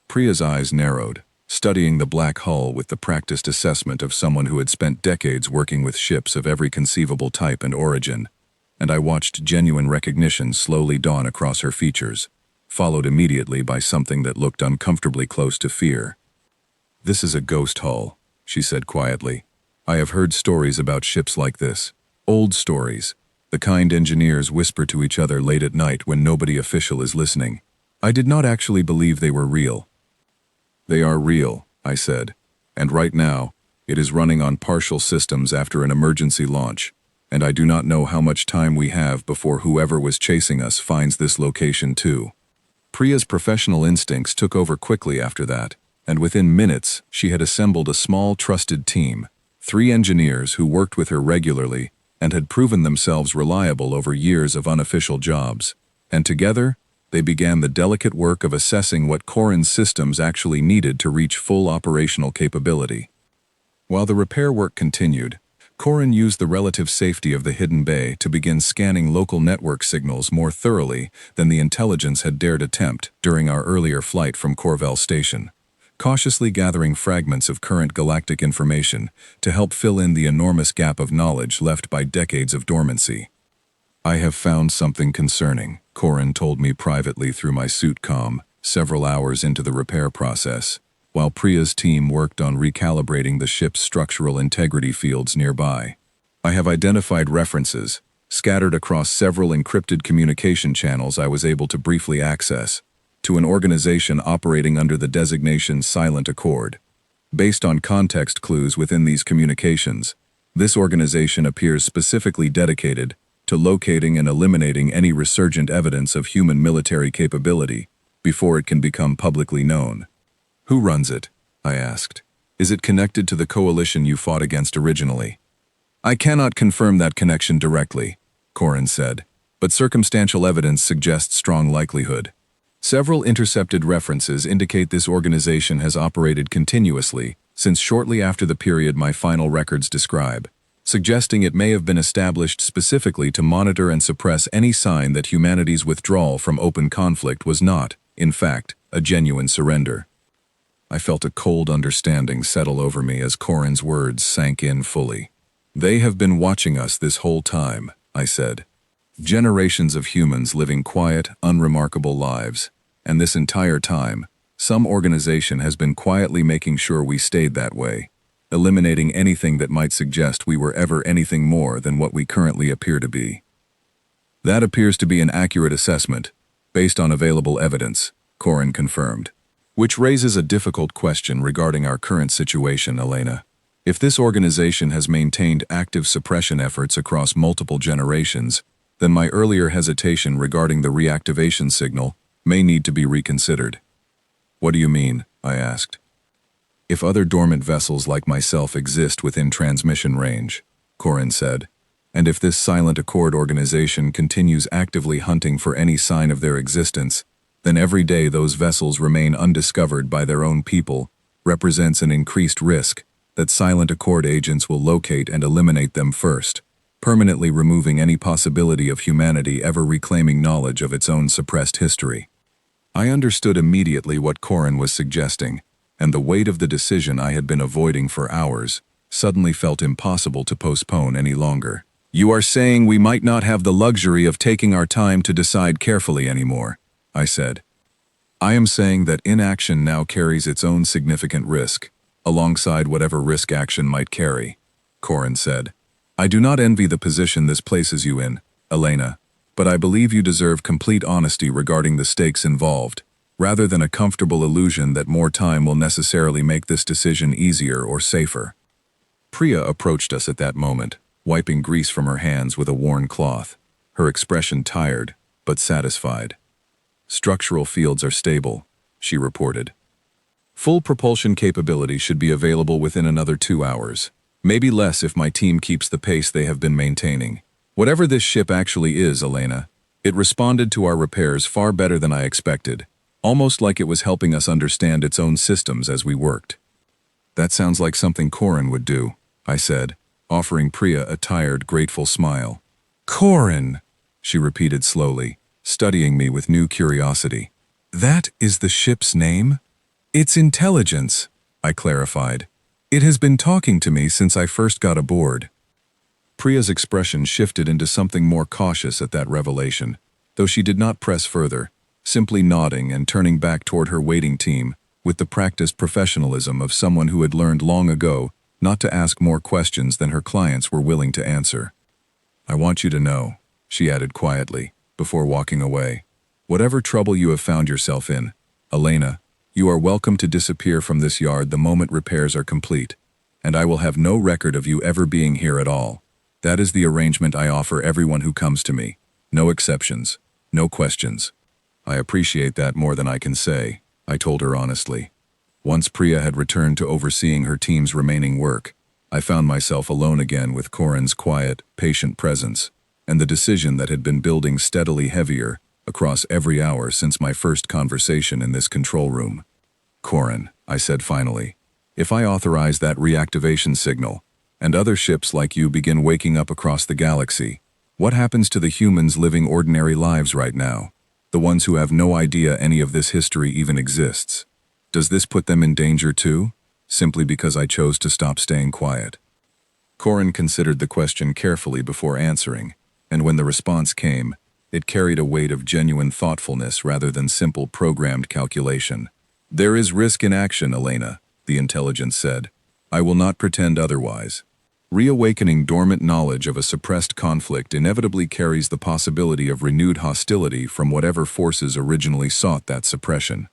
Priya's eyes narrowed, studying the black hull with the practiced assessment of someone who had spent decades working with ships of every conceivable type and origin, and I watched genuine recognition slowly dawn across her features, followed immediately by something that looked uncomfortably close to fear. "This is a ghost hull," she said quietly. "I have heard stories about ships like this, old stories, the kind engineers whisper to each other late at night when nobody official is listening. I did not actually believe they were real." "They are real," I said, "and right now, it is running on partial systems after an emergency launch, and I do not know how much time we have before whoever was chasing us finds this location too." Priya's professional instincts took over quickly after that, and within minutes she had assembled a small trusted team, 3 engineers who worked with her regularly and had proven themselves reliable over years of unofficial jobs, and together, they began the delicate work of assessing what Corin's systems actually needed to reach full operational capability. While the repair work continued, Corin used the relative safety of the hidden bay to begin scanning local network signals more thoroughly than the intelligence had dared attempt during our earlier flight from Corvell Station, cautiously gathering fragments of current galactic information to help fill in the enormous gap of knowledge left by decades of dormancy. "I have found something concerning," Corin told me privately through my suit comm, several hours into the repair process, while Priya's team worked on recalibrating the ship's structural integrity fields nearby. I have identified references, scattered across several encrypted communication channels I was able to briefly access, to an organization operating under the designation Silent Accord. Based on context clues within these communications, this organization appears specifically dedicated to locating and eliminating any resurgent evidence of human military capability before it can become publicly known. Who runs it? I asked. Is it connected to the coalition you fought against originally? I cannot confirm that connection directly, Corin said, but circumstantial evidence suggests strong likelihood. Several intercepted references indicate this organization has operated continuously since shortly after the period my final records describe, suggesting it may have been established specifically to monitor and suppress any sign that humanity's withdrawal from open conflict was not, in fact, a genuine surrender. I felt a cold understanding settle over me as Corin's words sank in fully. They have been watching us this whole time, I said. Generations of humans living quiet, unremarkable lives, and this entire time, some organization has been quietly making sure we stayed that way, eliminating anything that might suggest we were ever anything more than what we currently appear to be. That appears to be an accurate assessment, based on available evidence, Corin confirmed. Which raises a difficult question regarding our current situation, Elena. If this organization has maintained active suppression efforts across multiple generations, then my earlier hesitation regarding the reactivation signal may need to be reconsidered. What do you mean? I asked. If other dormant vessels like myself exist within transmission range, Corin said, and if this Silent Accord organization continues actively hunting for any sign of their existence, then every day those vessels remain undiscovered by their own people represents an increased risk that Silent Accord agents will locate and eliminate them first, permanently removing any possibility of humanity ever reclaiming knowledge of its own suppressed history. I understood immediately what Corin was suggesting, and the weight of the decision I had been avoiding for hours suddenly felt impossible to postpone any longer. You are saying we might not have the luxury of taking our time to decide carefully anymore, I said. I am saying that inaction now carries its own significant risk, alongside whatever risk action might carry, Corin said. I do not envy the position this places you in, Elena, but I believe you deserve complete honesty regarding the stakes involved, rather than a comfortable illusion that more time will necessarily make this decision easier or safer. Priya approached us at that moment, wiping grease from her hands with a worn cloth, her expression tired, but satisfied. Structural fields are stable, she reported. Full propulsion capability should be available within another 2 hours. Maybe less if my team keeps the pace they have been maintaining. Whatever this ship actually is, Elena, it responded to our repairs far better than I expected, almost like it was helping us understand its own systems as we worked. That sounds like something Corin would do, I said, offering Priya a tired, grateful smile. Corin, she repeated slowly, studying me with new curiosity. That is the ship's name? It's intelligence, I clarified. It has been talking to me since I first got aboard. Priya's expression shifted into something more cautious at that revelation, though she did not press further, simply nodding and turning back toward her waiting team with the practiced professionalism of someone who had learned long ago not to ask more questions than her clients were willing to answer. I want you to know, she added quietly, before walking away, whatever trouble you have found yourself in, Elena, you are welcome to disappear from this yard the moment repairs are complete, and I will have no record of you ever being here at all. That is the arrangement I offer everyone who comes to me. No exceptions, no questions. I appreciate that more than I can say, I told her honestly. Once Priya had returned to overseeing her team's remaining work, I found myself alone again with Corin's quiet, patient presence, and the decision that had been building steadily heavier across every hour since my first conversation in this control room. Corin, I said finally, if I authorize that reactivation signal, and other ships like you begin waking up across the galaxy, what happens to the humans living ordinary lives right now, the ones who have no idea any of this history even exists? Does this put them in danger too, simply because I chose to stop staying quiet? Corin considered the question carefully before answering, and when the response came, it carried a weight of genuine thoughtfulness rather than simple programmed calculation. There is risk in action, Elena, the intelligence said. I will not pretend otherwise. Reawakening dormant knowledge of a suppressed conflict inevitably carries the possibility of renewed hostility from whatever forces originally sought that suppression.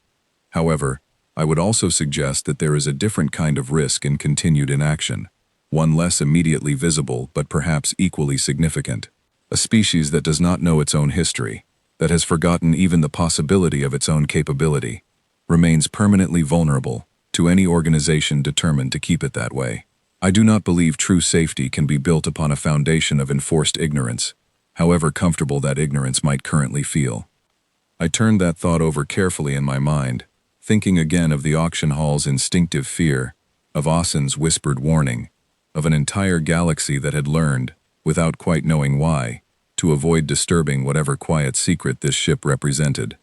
However, I would also suggest that there is a different kind of risk in continued inaction, one less immediately visible but perhaps equally significant. A species that does not know its own history, that has forgotten even the possibility of its own capability, remains permanently vulnerable to any organization determined to keep it that way. I do not believe true safety can be built upon a foundation of enforced ignorance, however comfortable that ignorance might currently feel. I turned that thought over carefully in my mind, thinking again of the auction hall's instinctive fear, of Austin's whispered warning, of an entire galaxy that had learned, without quite knowing why, to avoid disturbing whatever quiet secret this ship represented.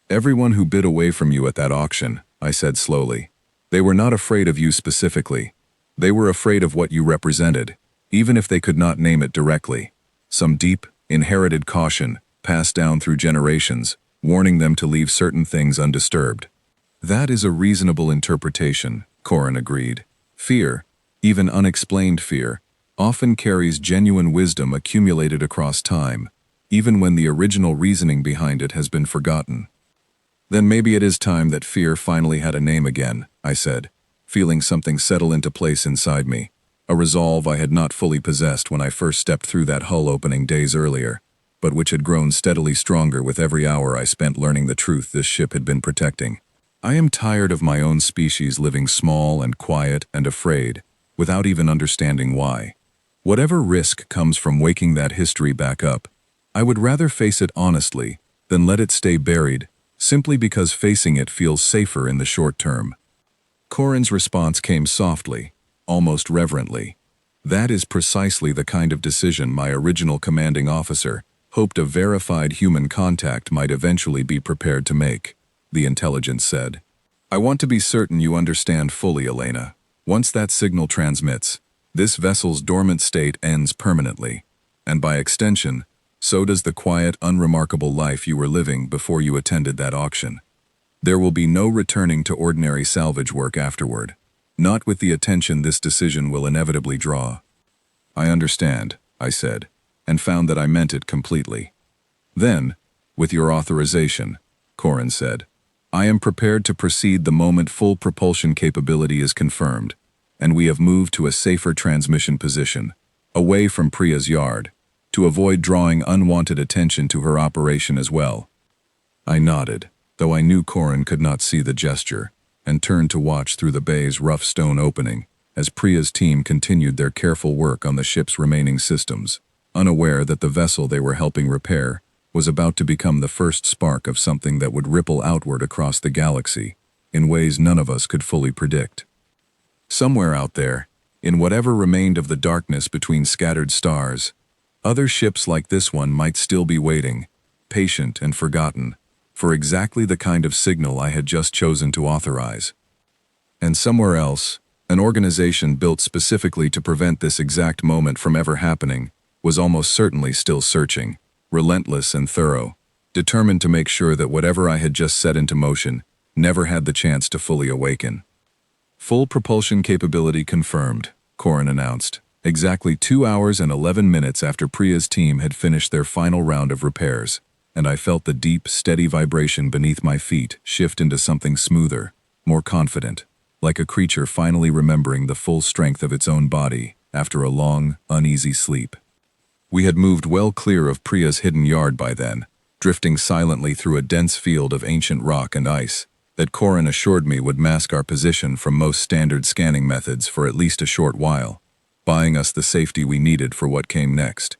Everyone who bid away from you at that auction, I said slowly. They were not afraid of you specifically. They were afraid of what you represented, even if they could not name it directly. Some deep, inherited caution, passed down through generations, warning them to leave certain things undisturbed. That is a reasonable interpretation, Corin agreed. Fear, even unexplained fear, often carries genuine wisdom accumulated across time, even when the original reasoning behind it has been forgotten. Then maybe it is time that fear finally had a name again, I said, feeling something settle into place inside me, a resolve I had not fully possessed when I first stepped through that hull opening days earlier, but which had grown steadily stronger with every hour I spent learning the truth this ship had been protecting. I am tired of my own species living small and quiet and afraid, without even understanding why. Whatever risk comes from waking that history back up, I would rather face it honestly than let it stay buried, simply because facing it feels safer in the short term. Corin's response came softly, almost reverently. That is precisely the kind of decision my original commanding officer hoped a verified human contact might eventually be prepared to make, the intelligence said. I want to be certain you understand fully, Elena. Once that signal transmits, this vessel's dormant state ends permanently, and by extension, so does the quiet, unremarkable life you were living before you attended that auction. There will be no returning to ordinary salvage work afterward, not with the attention this decision will inevitably draw. I understand, I said, and found that I meant it completely. Then, with your authorization, Corin said, I am prepared to proceed the moment full propulsion capability is confirmed, and we have moved to a safer transmission position, away from Priya's yard, to avoid drawing unwanted attention to her operation as well. I nodded, though I knew Corin could not see the gesture, and turned to watch through the bay's rough stone opening as Priya's team continued their careful work on the ship's remaining systems, unaware that the vessel they were helping repair was about to become the first spark of something that would ripple outward across the galaxy in ways none of us could fully predict. Somewhere out there, in whatever remained of the darkness between scattered stars, other ships like this one might still be waiting, patient and forgotten, for exactly the kind of signal I had just chosen to authorize. And somewhere else, an organization built specifically to prevent this exact moment from ever happening was almost certainly still searching, relentless and thorough, determined to make sure that whatever I had just set into motion never had the chance to fully awaken. Full propulsion capability confirmed, Corin announced, exactly 2 hours and 11 minutes after Priya's team had finished their final round of repairs, and I felt the deep, steady vibration beneath my feet shift into something smoother, more confident, like a creature finally remembering the full strength of its own body after a long, uneasy sleep. We had moved well clear of Priya's hidden yard by then, drifting silently through a dense field of ancient rock and ice that Corin assured me would mask our position from most standard scanning methods for at least a short while, buying us the safety we needed for what came next.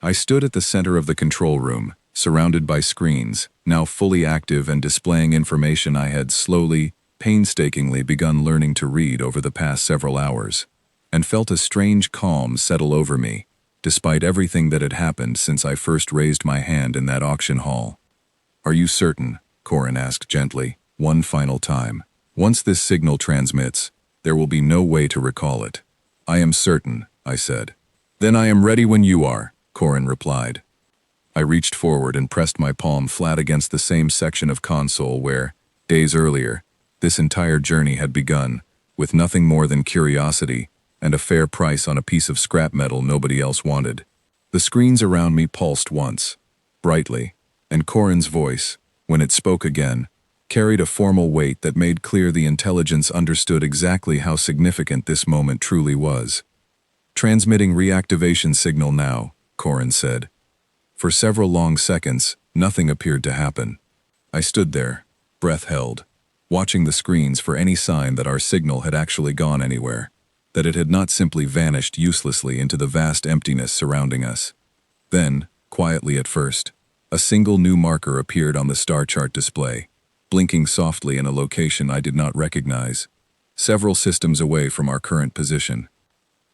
I stood at the center of the control room, surrounded by screens, now fully active and displaying information I had slowly, painstakingly begun learning to read over the past several hours, and felt a strange calm settle over me, despite everything that had happened since I first raised my hand in that auction hall. Are you certain? Corin asked gently, one final time. Once this signal transmits, there will be no way to recall it. I am certain, I said. Then I am ready when you are, Corin replied. I reached forward and pressed my palm flat against the same section of console where, days earlier, this entire journey had begun, with nothing more than curiosity, and a fair price on a piece of scrap metal nobody else wanted. The screens around me pulsed once, brightly, and Corin's voice, when it spoke again, carried a formal weight that made clear the intelligence understood exactly how significant this moment truly was. "Transmitting reactivation signal now," Corin said. For several long seconds, nothing appeared to happen. I stood there, breath held, watching the screens for any sign that our signal had actually gone anywhere, that it had not simply vanished uselessly into the vast emptiness surrounding us. Then, quietly at first, a single new marker appeared on the star chart display, blinking softly in a location I did not recognize, several systems away from our current position.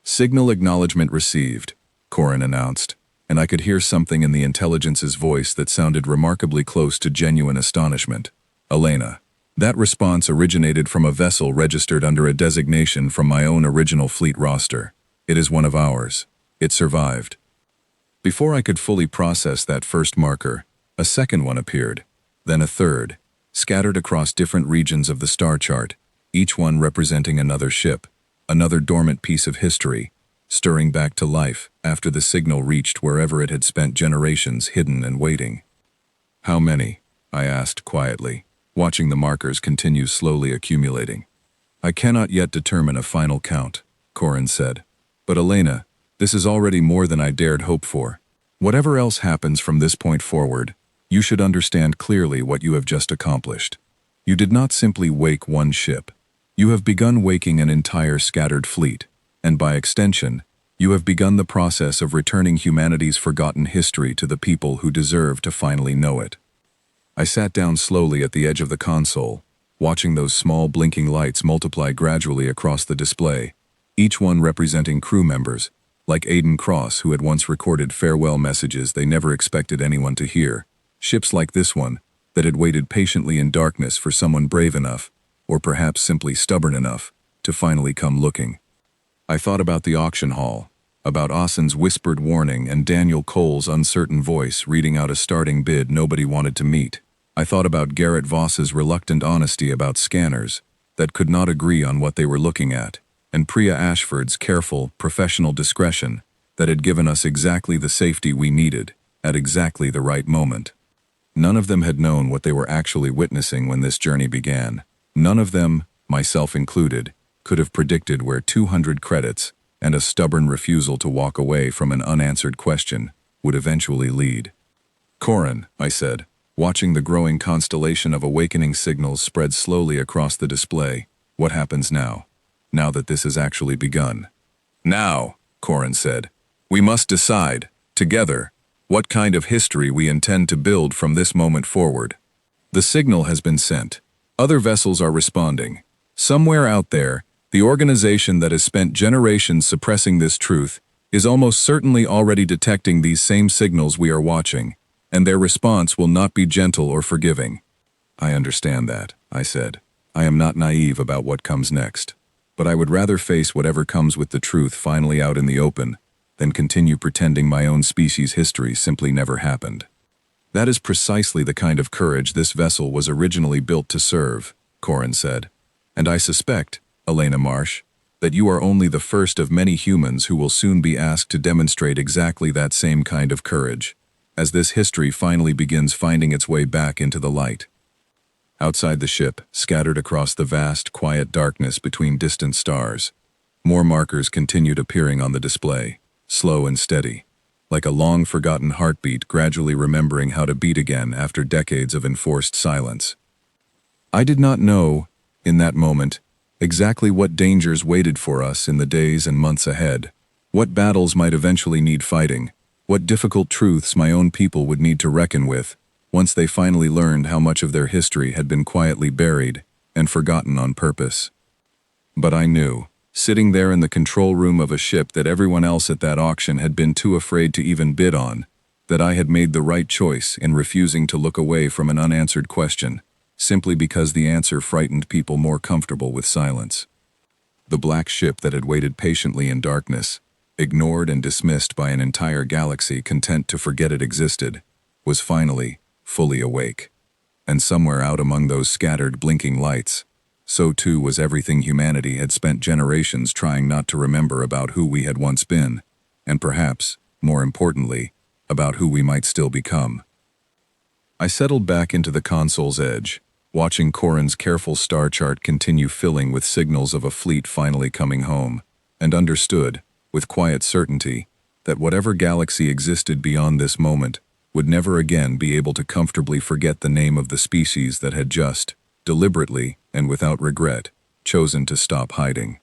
"Signal acknowledgement received," Corin announced, and I could hear something in the intelligence's voice that sounded remarkably close to genuine astonishment. "Elena." That response originated from a vessel registered under a designation from my own original fleet roster. "It is one of ours. It survived." Before I could fully process that first marker, a second one appeared, then a third, scattered across different regions of the star chart, each one representing another ship, another dormant piece of history, stirring back to life after the signal reached wherever it had spent generations hidden and waiting. "How many?" I asked quietly, watching the markers continue slowly accumulating. "I cannot yet determine a final count," Corin said. "But Elena, this is already more than I dared hope for. Whatever else happens from this point forward, you should understand clearly what you have just accomplished. You did not simply wake one ship. You have begun waking an entire scattered fleet, and by extension, you have begun the process of returning humanity's forgotten history to the people who deserve to finally know it." I sat down slowly at the edge of the console, watching those small blinking lights multiply gradually across the display, each one representing crew members, like Aiden Cross, who had once recorded farewell messages they never expected anyone to hear, ships like this one, that had waited patiently in darkness for someone brave enough, or perhaps simply stubborn enough, to finally come looking. I thought about the auction hall, about Austin's whispered warning and Daniel Cole's uncertain voice reading out a starting bid nobody wanted to meet. I thought about Garrett Voss's reluctant honesty about scanners that could not agree on what they were looking at, and Priya Ashford's careful, professional discretion that had given us exactly the safety we needed at exactly the right moment. None of them had known what they were actually witnessing when this journey began. None of them, myself included, could have predicted where 200 credits and a stubborn refusal to walk away from an unanswered question would eventually lead. "Corin," I said, watching the growing constellation of awakening signals spread slowly across the display, "what happens now? Now that this has actually begun?" "Now," Corin said, "we must decide, together, what kind of history we intend to build from this moment forward. The signal has been sent. Other vessels are responding. Somewhere out there, the organization that has spent generations suppressing this truth is almost certainly already detecting these same signals we are watching, and their response will not be gentle or forgiving." "I understand that," I said. "I am not naive about what comes next. But I would rather face whatever comes with the truth finally out in the open than continue pretending my own species' history simply never happened." "That is precisely the kind of courage this vessel was originally built to serve," Corin said. "And I suspect, Elena Marsh, that you are only the first of many humans who will soon be asked to demonstrate exactly that same kind of courage, as this history finally begins finding its way back into the light." Outside the ship, scattered across the vast, quiet darkness between distant stars, more markers continued appearing on the display, slow and steady, like a long-forgotten heartbeat gradually remembering how to beat again after decades of enforced silence. I did not know, in that moment, exactly what dangers waited for us in the days and months ahead, what battles might eventually need fighting, what difficult truths my own people would need to reckon with once they finally learned how much of their history had been quietly buried and forgotten on purpose. But I knew, sitting there in the control room of a ship that everyone else at that auction had been too afraid to even bid on, that I had made the right choice in refusing to look away from an unanswered question, simply because the answer frightened people more comfortable with silence. The black ship that had waited patiently in darkness, ignored and dismissed by an entire galaxy content to forget it existed, was finally fully awake. And somewhere out among those scattered blinking lights, so too was everything humanity had spent generations trying not to remember about who we had once been, and perhaps, more importantly, about who we might still become. I settled back into the console's edge, watching Corin's careful star chart continue filling with signals of a fleet finally coming home, and understood, with quiet certainty, that whatever galaxy existed beyond this moment would never again be able to comfortably forget the name of the species that had just, deliberately and without regret, chosen to stop hiding.